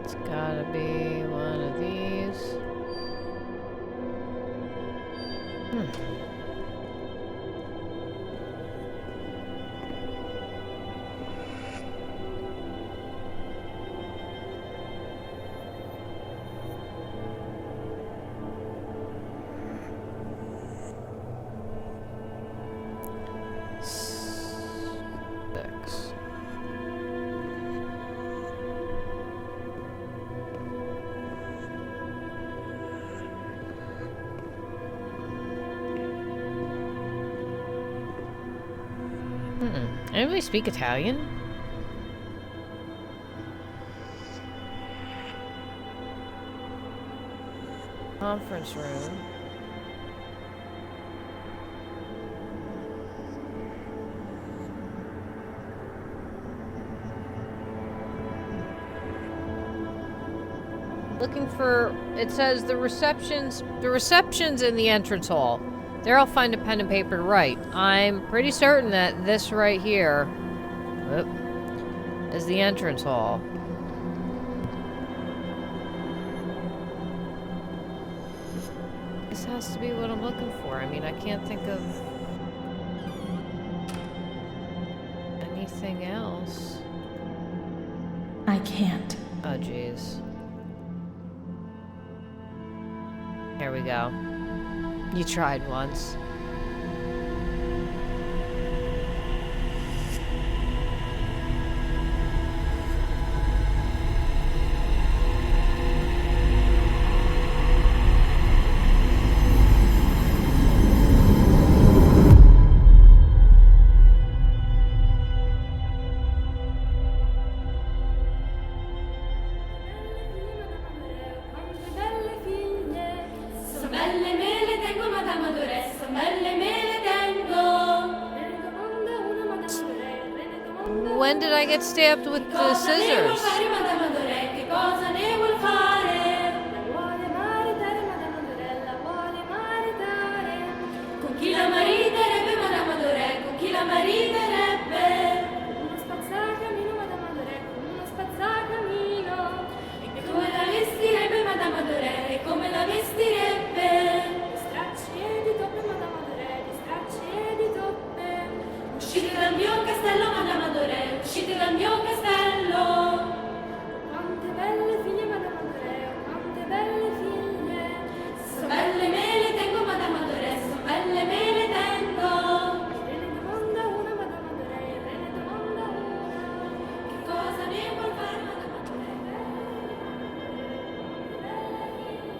It's gotta be one of these. Six. Anybody speak Italian? Conference room. Looking for, it says the reception's in the entrance hall. There I'll find a pen and paper to write. I'm pretty certain that this right here is the entrance hall. This has to be what I'm looking for. I mean, I can't think of anything else. I can't. Oh, jeez. Here we go. You tried once. When did I get stabbed with the scissors?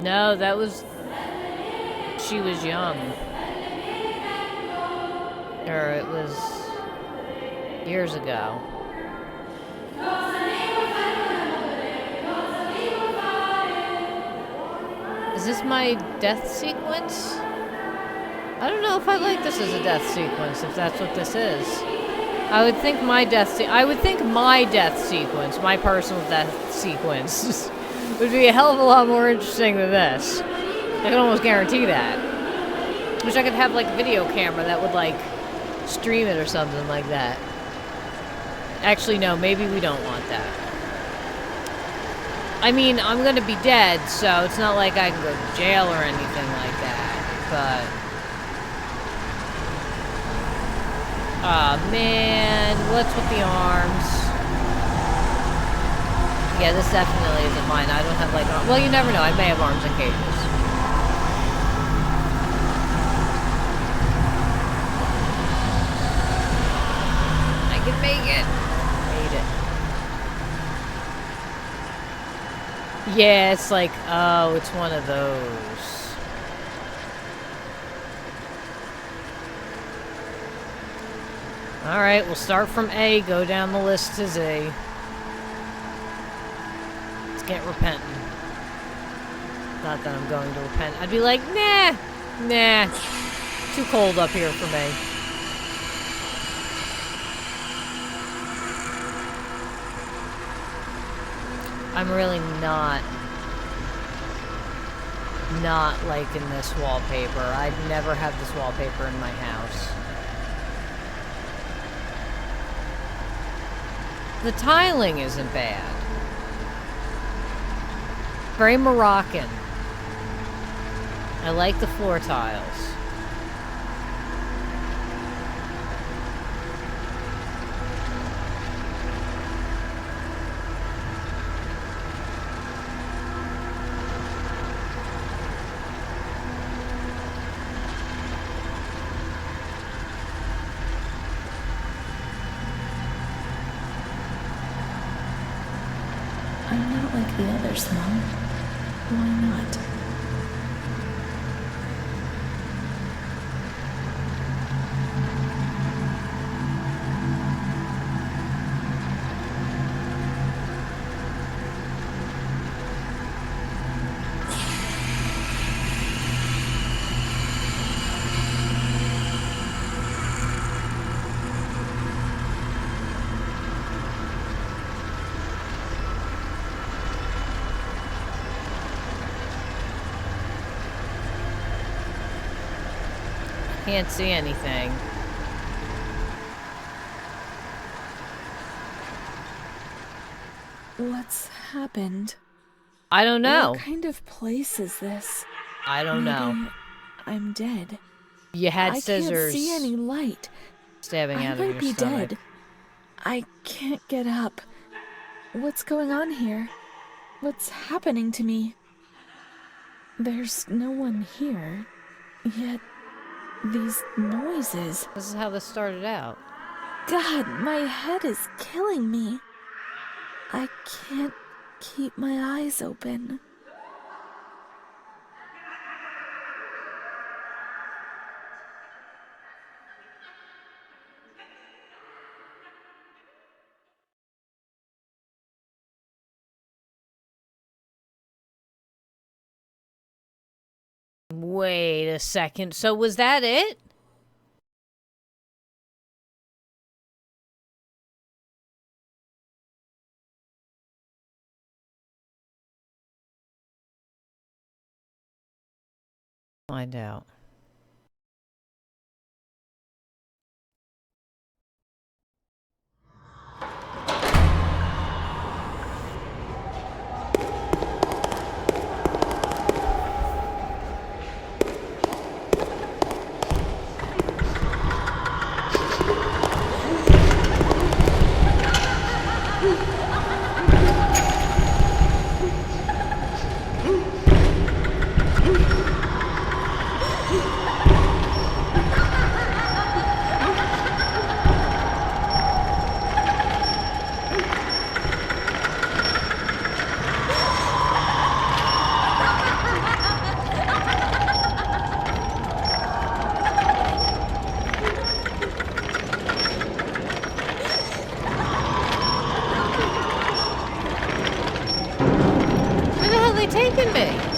No, that was... She was young. Or it was... years ago. Is this my death sequence? I don't know if I like this as a death sequence, if that's what this is. I would think my death sequence, my personal death sequence, would be a hell of a lot more interesting than this. I can almost guarantee that. Wish I could have like a video camera that would like stream it or something like that. Actually, no, maybe we don't want that. I mean, I'm gonna be dead, so it's not like I can go to jail or anything like that, but... Aw, man, what's with the arms? Yeah, this definitely isn't mine. I don't have, like, arms. Well, you never know. I may have arms and cages. I can make it. Made it. Yeah, it's like, oh, it's one of those. Alright, we'll start from A, go down the list to Z. Let's get repentant. Not that I'm going to repent. I'd be like, nah. Too cold up here for me. I'm really not liking this wallpaper. I'd never have this wallpaper in my house. The tiling isn't bad. Very Moroccan. I like the floor tiles. I'm not like the others, Mom. Why not? Can't see anything. What's happened? I don't know. What kind of place is this? I don't know. Maybe I'm dead. You had I scissors can't see any light. stabbing I out of might your be stomach. dead. I can't get up. What's going on here? What's happening to me? There's no one here. Yet, these noises. This is how this started out. God, my head is killing me. I can't keep my eyes open. Wait a second. So was that it? Find out. Where the hell are they taking me?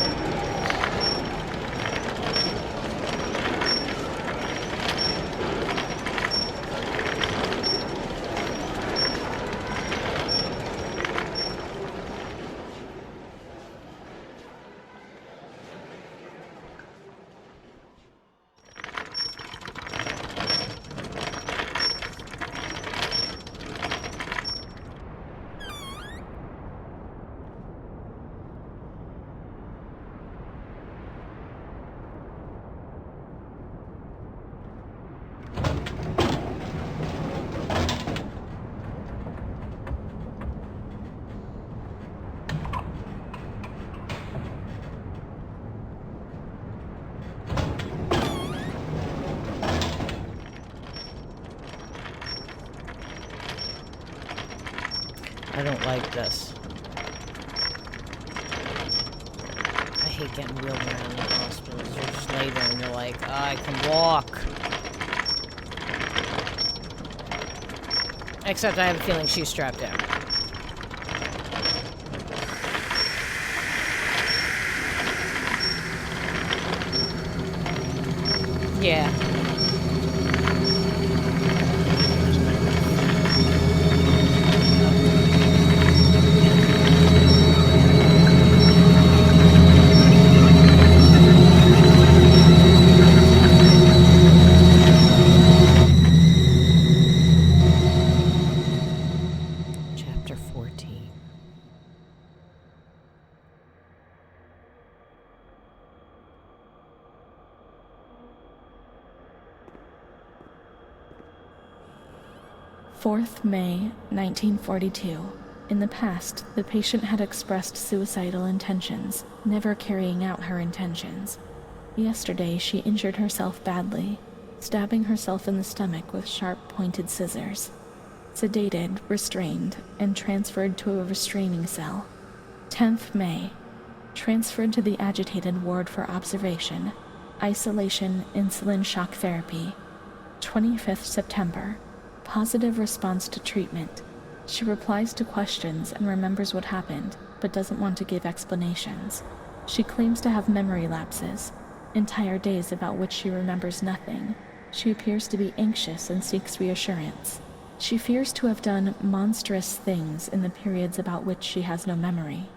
I don't like this. I hate getting wheeled around in hospitals. You're just lay there and you're like, oh, I can walk. Except I have a feeling she's strapped down. Yeah. Chapter 14. May 1942. In the past, the patient had expressed suicidal intentions, never carrying out her intentions. Yesterday, she injured herself badly, stabbing herself in the stomach with sharp, pointed scissors. Sedated, restrained, and transferred to a restraining cell. 10th May. Transferred to the agitated ward for observation. Isolation, insulin shock therapy. 25th September. Positive response to treatment. She replies to questions and remembers what happened, but doesn't want to give explanations. She claims to have memory lapses, entire days about which she remembers nothing. She appears to be anxious and seeks reassurance. She fears to have done monstrous things in the periods about which she has no memory.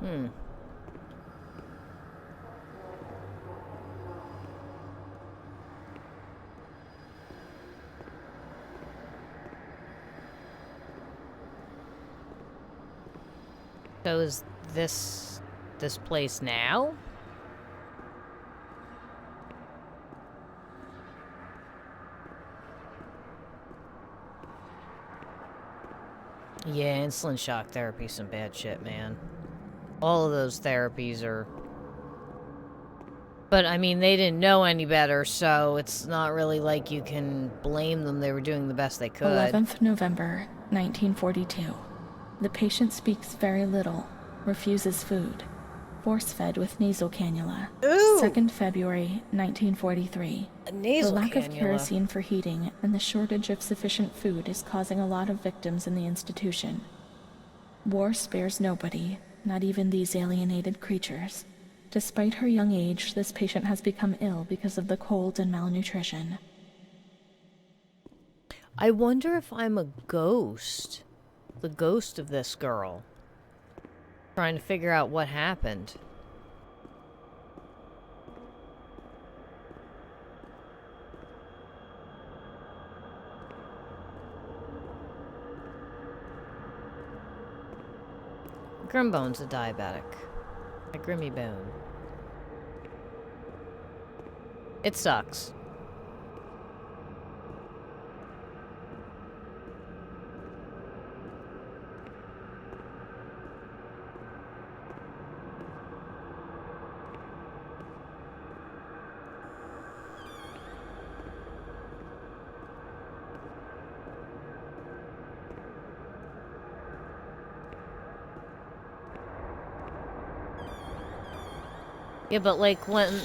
Hmm. So is this place now? Yeah, insulin shock therapy, some bad shit, man. All of those therapies are... But, I mean, they didn't know any better, so it's not really like you can blame them. They were doing the best they could. 11th November, 1942. The patient speaks very little, refuses food, force-fed with nasal cannula. Ooh! 2nd February, 1943. A nasal The lack cannula. of kerosene for heating and the shortage of sufficient food is causing a lot of victims in the institution. War spares nobody, not even these alienated creatures. Despite her young age, this patient has become ill because of the cold and malnutrition. I wonder if I'm a ghost. The ghost of this girl. Trying to figure out what happened. Grimbone's a diabetic. A Grimmy Bone. It sucks. Yeah, but like when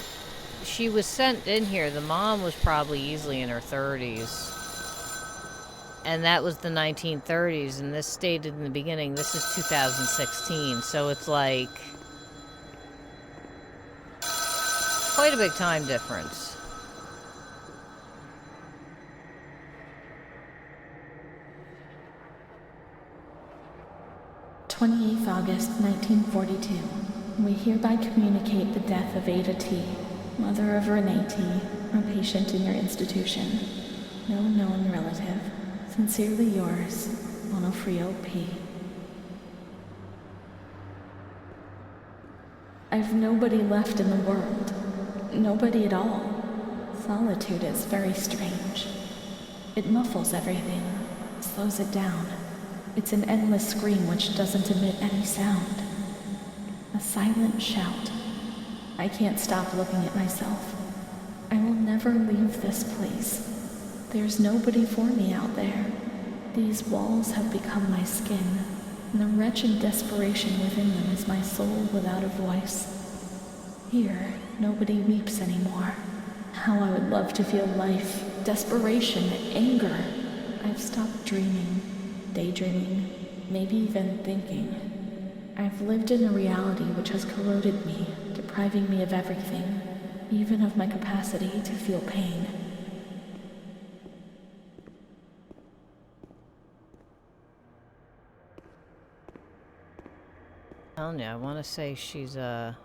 she was sent in here, the mom was probably easily in her 30s. And that was the 1930s, and this stated in the beginning, this is 2016, so it's like... quite a big time difference. August 1942. We hereby communicate the death of Ada T., mother of Renée T., a patient in your institution. No known relative. Sincerely yours, Onofrio P. I've nobody left in the world. Nobody at all. Solitude is very strange. It muffles everything, slows it down. It's an endless scream which doesn't emit any sound. A silent shout. I can't stop looking at myself. I will never leave this place. There's nobody for me out there. These walls have become my skin, and the wretched desperation within them is my soul without a voice. Here, nobody weeps anymore. How I would love to feel life, desperation, anger. I've stopped dreaming, daydreaming, maybe even thinking. I've lived in a reality which has corroded me, depriving me of everything, even of my capacity to feel pain. Telling you, I want to say she's a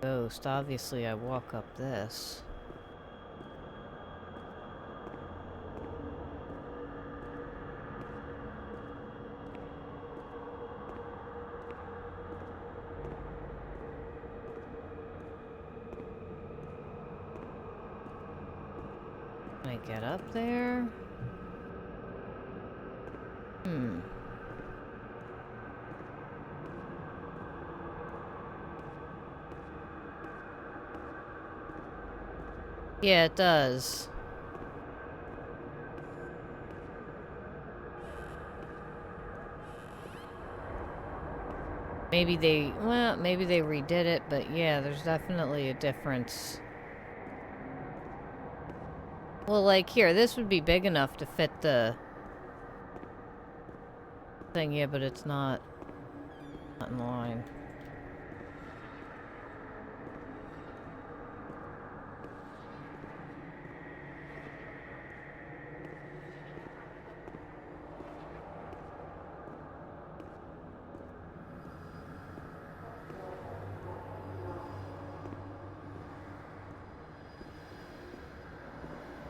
ghost. Obviously, I walk up this. Can I get up there? Yeah, it does. Maybe they redid it, but yeah, there's definitely a difference. Well, like here, this would be big enough to fit the thing, yeah, but it's not in line.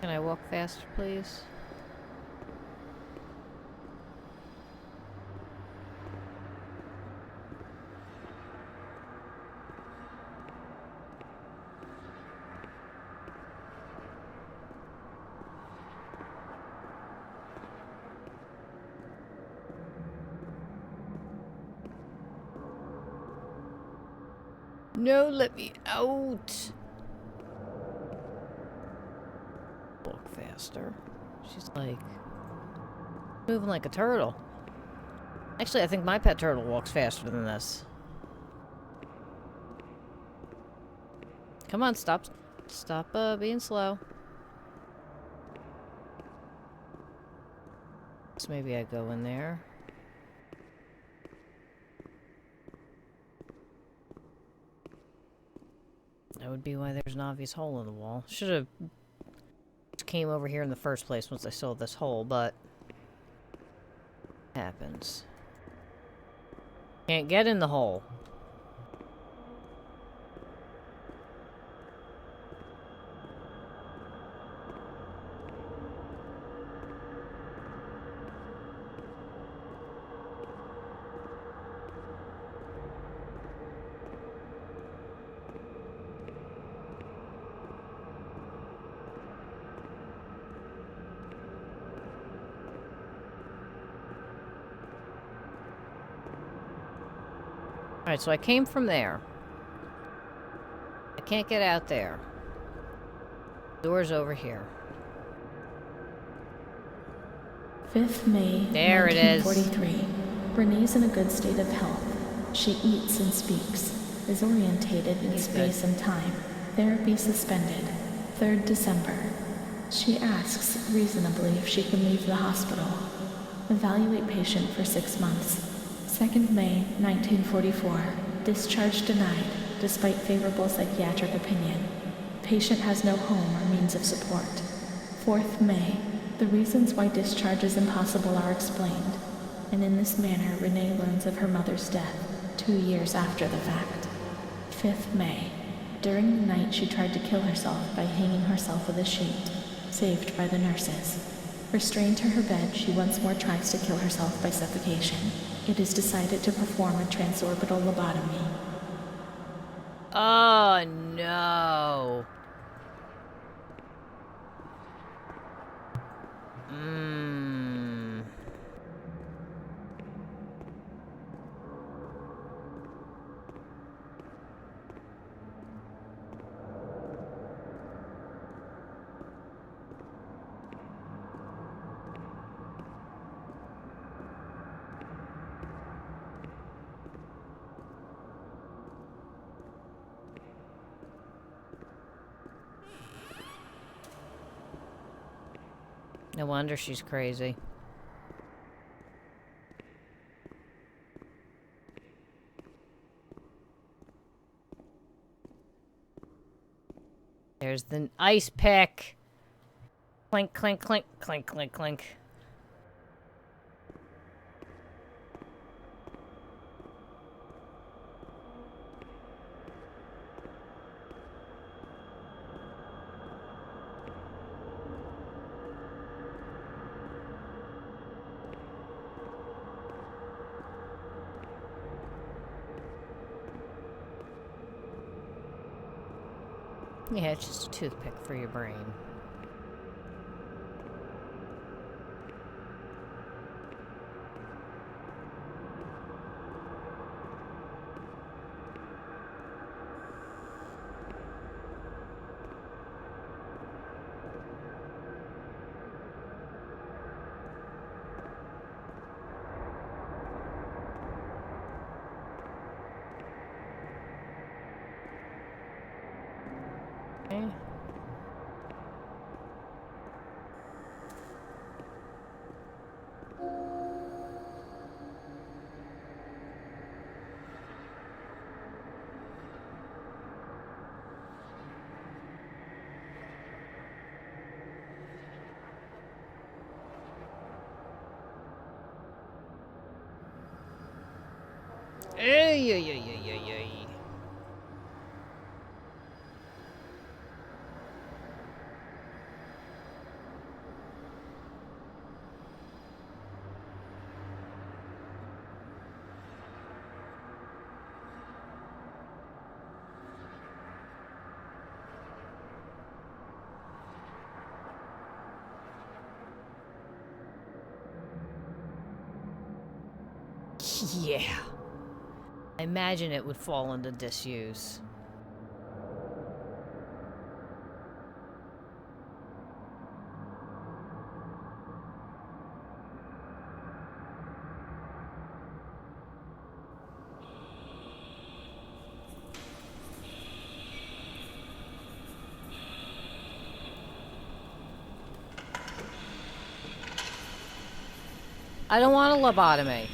Can I walk faster, please? No, let me out. Walk faster. She's like moving like a turtle. Actually, I think my pet turtle walks faster than this. Come on, stop being slow. So maybe I go in there. That would be why there's an obvious hole in the wall. Should have came over here in the first place once I saw this hole, but happens. Can't get in the hole. Alright, so I came from there. I can't get out there. Door's over here. 5th May, There it is. 1943. Renee's in a good state of health. She eats and speaks, is orientated in space and time. Therapy suspended. 3rd December. She asks, reasonably, if she can leave the hospital. Evaluate patient for 6 months. 2nd May, 1944. Discharge denied, despite favorable psychiatric opinion. Patient has no home or means of support. 4th May. The reasons why discharge is impossible are explained, and in this manner Renée learns of her mother's death 2 years after the fact. 5th May. During the night she tried to kill herself by hanging herself with a sheet, saved by the nurses. Restrained to her bed, she once more tries to kill herself by suffocation. It is decided to perform a transorbital lobotomy. Oh, no. No wonder she's crazy. There's the ice pick. Clink, clink, clink, clink, clink, clink. Yeah, it's just a toothpick for your brain. Okay. Ay, ay, ay, ay, ay, ay. Yeah. I imagine it would fall into disuse. I don't want a lobotomy.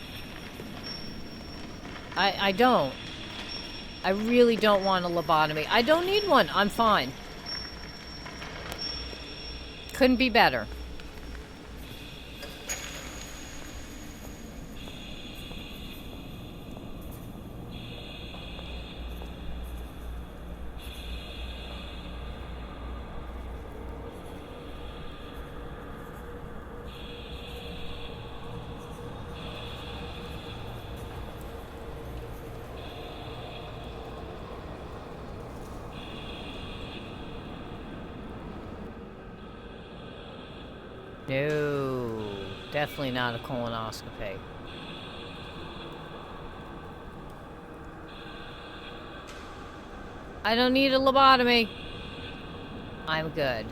I don't. I really don't want a lobotomy. I don't need one. I'm fine. Couldn't be better. No, definitely not a colonoscopy. I don't need a lobotomy. I'm good.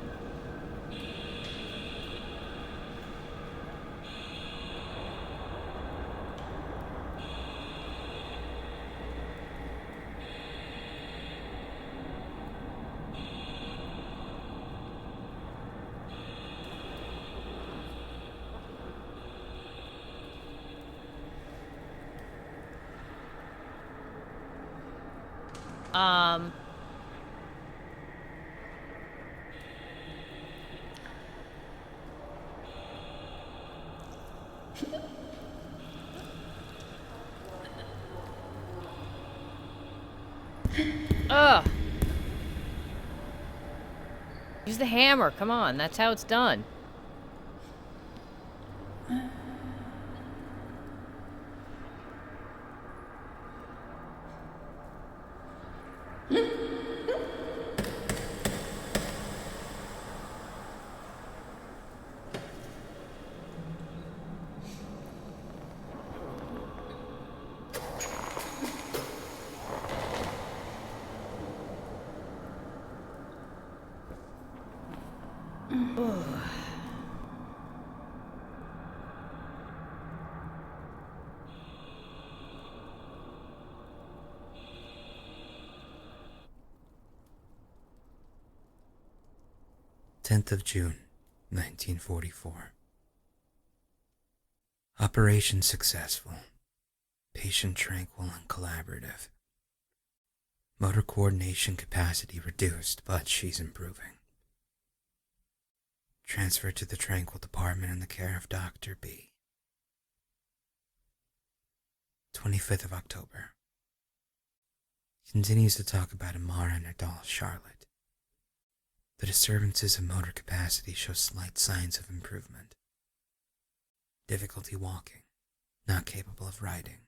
Ugh. Use the hammer. Come on, that's how it's done. June 1944. Operation successful. Patient tranquil and collaborative. Motor coordination capacity reduced, but she's improving. Transferred to the Tranquil department in the care of Dr. B. 25th of October. Continues to talk about Amara and her doll, Charlotte. The disturbances of motor capacity show slight signs of improvement. Difficulty walking, not capable of riding,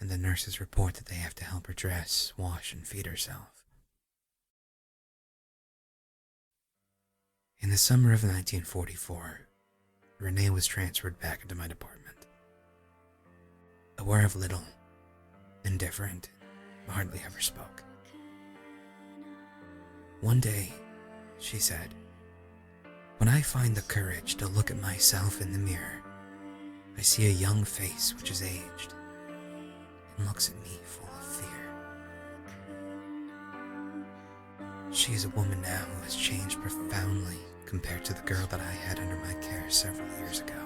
and the nurses report that they have to help her dress, wash, and feed herself. In the summer of 1944, Renée was transferred back into my department. Aware of little, indifferent, hardly ever spoke. One day, she said, "When I find the courage to look at myself in the mirror, I see a young face which is aged and looks at me full of fear. She is a woman now who has changed profoundly compared to the girl that I had under my care several years ago.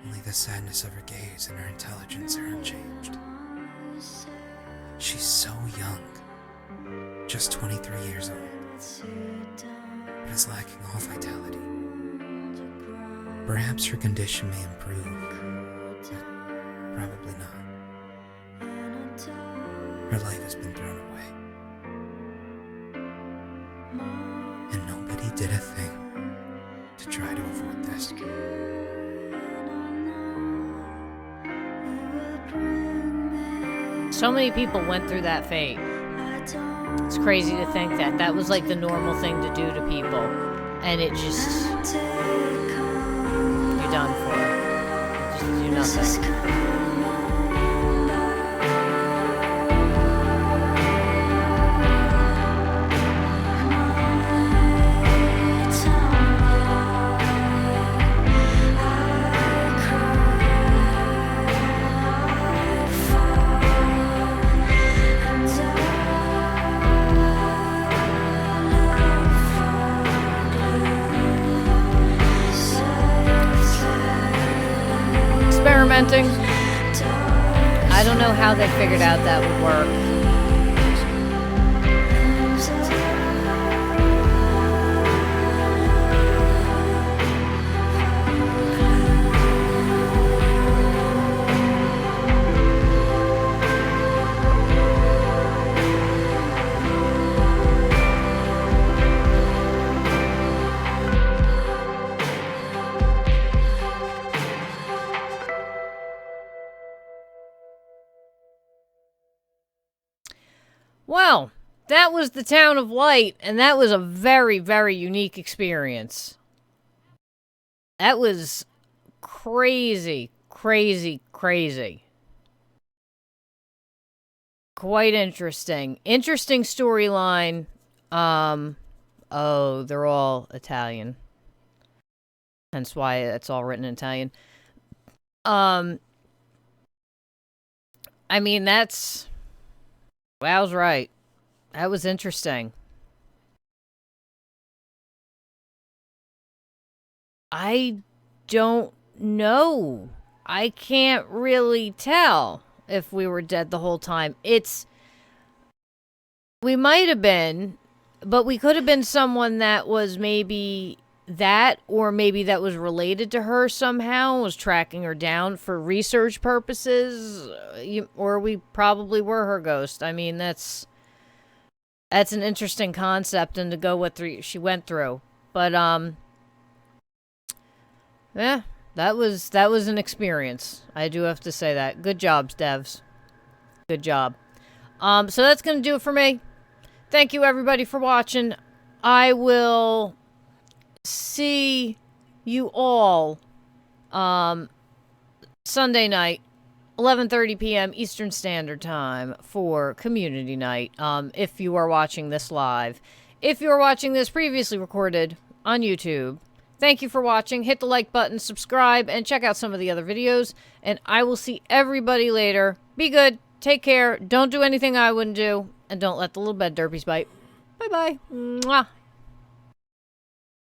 Only the sadness of her gaze and her intelligence are unchanged. She's so young, just 23 years old, but is lacking all vitality. Perhaps her condition may improve, but probably not. Her life has been thrown away, and nobody did a thing to try to avoid this." So many people went through that fate. It's crazy to think that that was like the normal thing to do to people, and it just, you're done for. You just do nothing. Experimenting. I don't know how they figured out that would work. Well, that was the Town of Light, and that was a very, very unique experience. That was crazy, crazy, crazy. Quite interesting. Interesting storyline. Oh, they're all Italian. Hence why it's all written in Italian. I mean, that's... Well, I was right. That was interesting. I don't know. I can't really tell if we were dead the whole time. We might have been, but we could have been someone that was maybe that, or maybe that was related to her somehow, was tracking her down for research purposes, or we probably were her ghost. I mean, that's an interesting concept, and to go what she went through. But yeah, that was an experience. I do have to say that. Good jobs, devs. Good job. So that's gonna do it for me. Thank you everybody for watching. I will see you all Sunday night, 11:30 p.m. Eastern Standard Time for Community Night, if you are watching this live. If you are watching this previously recorded on YouTube, thank you for watching. Hit the like button, subscribe, and check out some of the other videos, and I will see everybody later. Be good, take care, don't do anything I wouldn't do, and don't let the little bed derpies bite. Bye-bye. Mwah.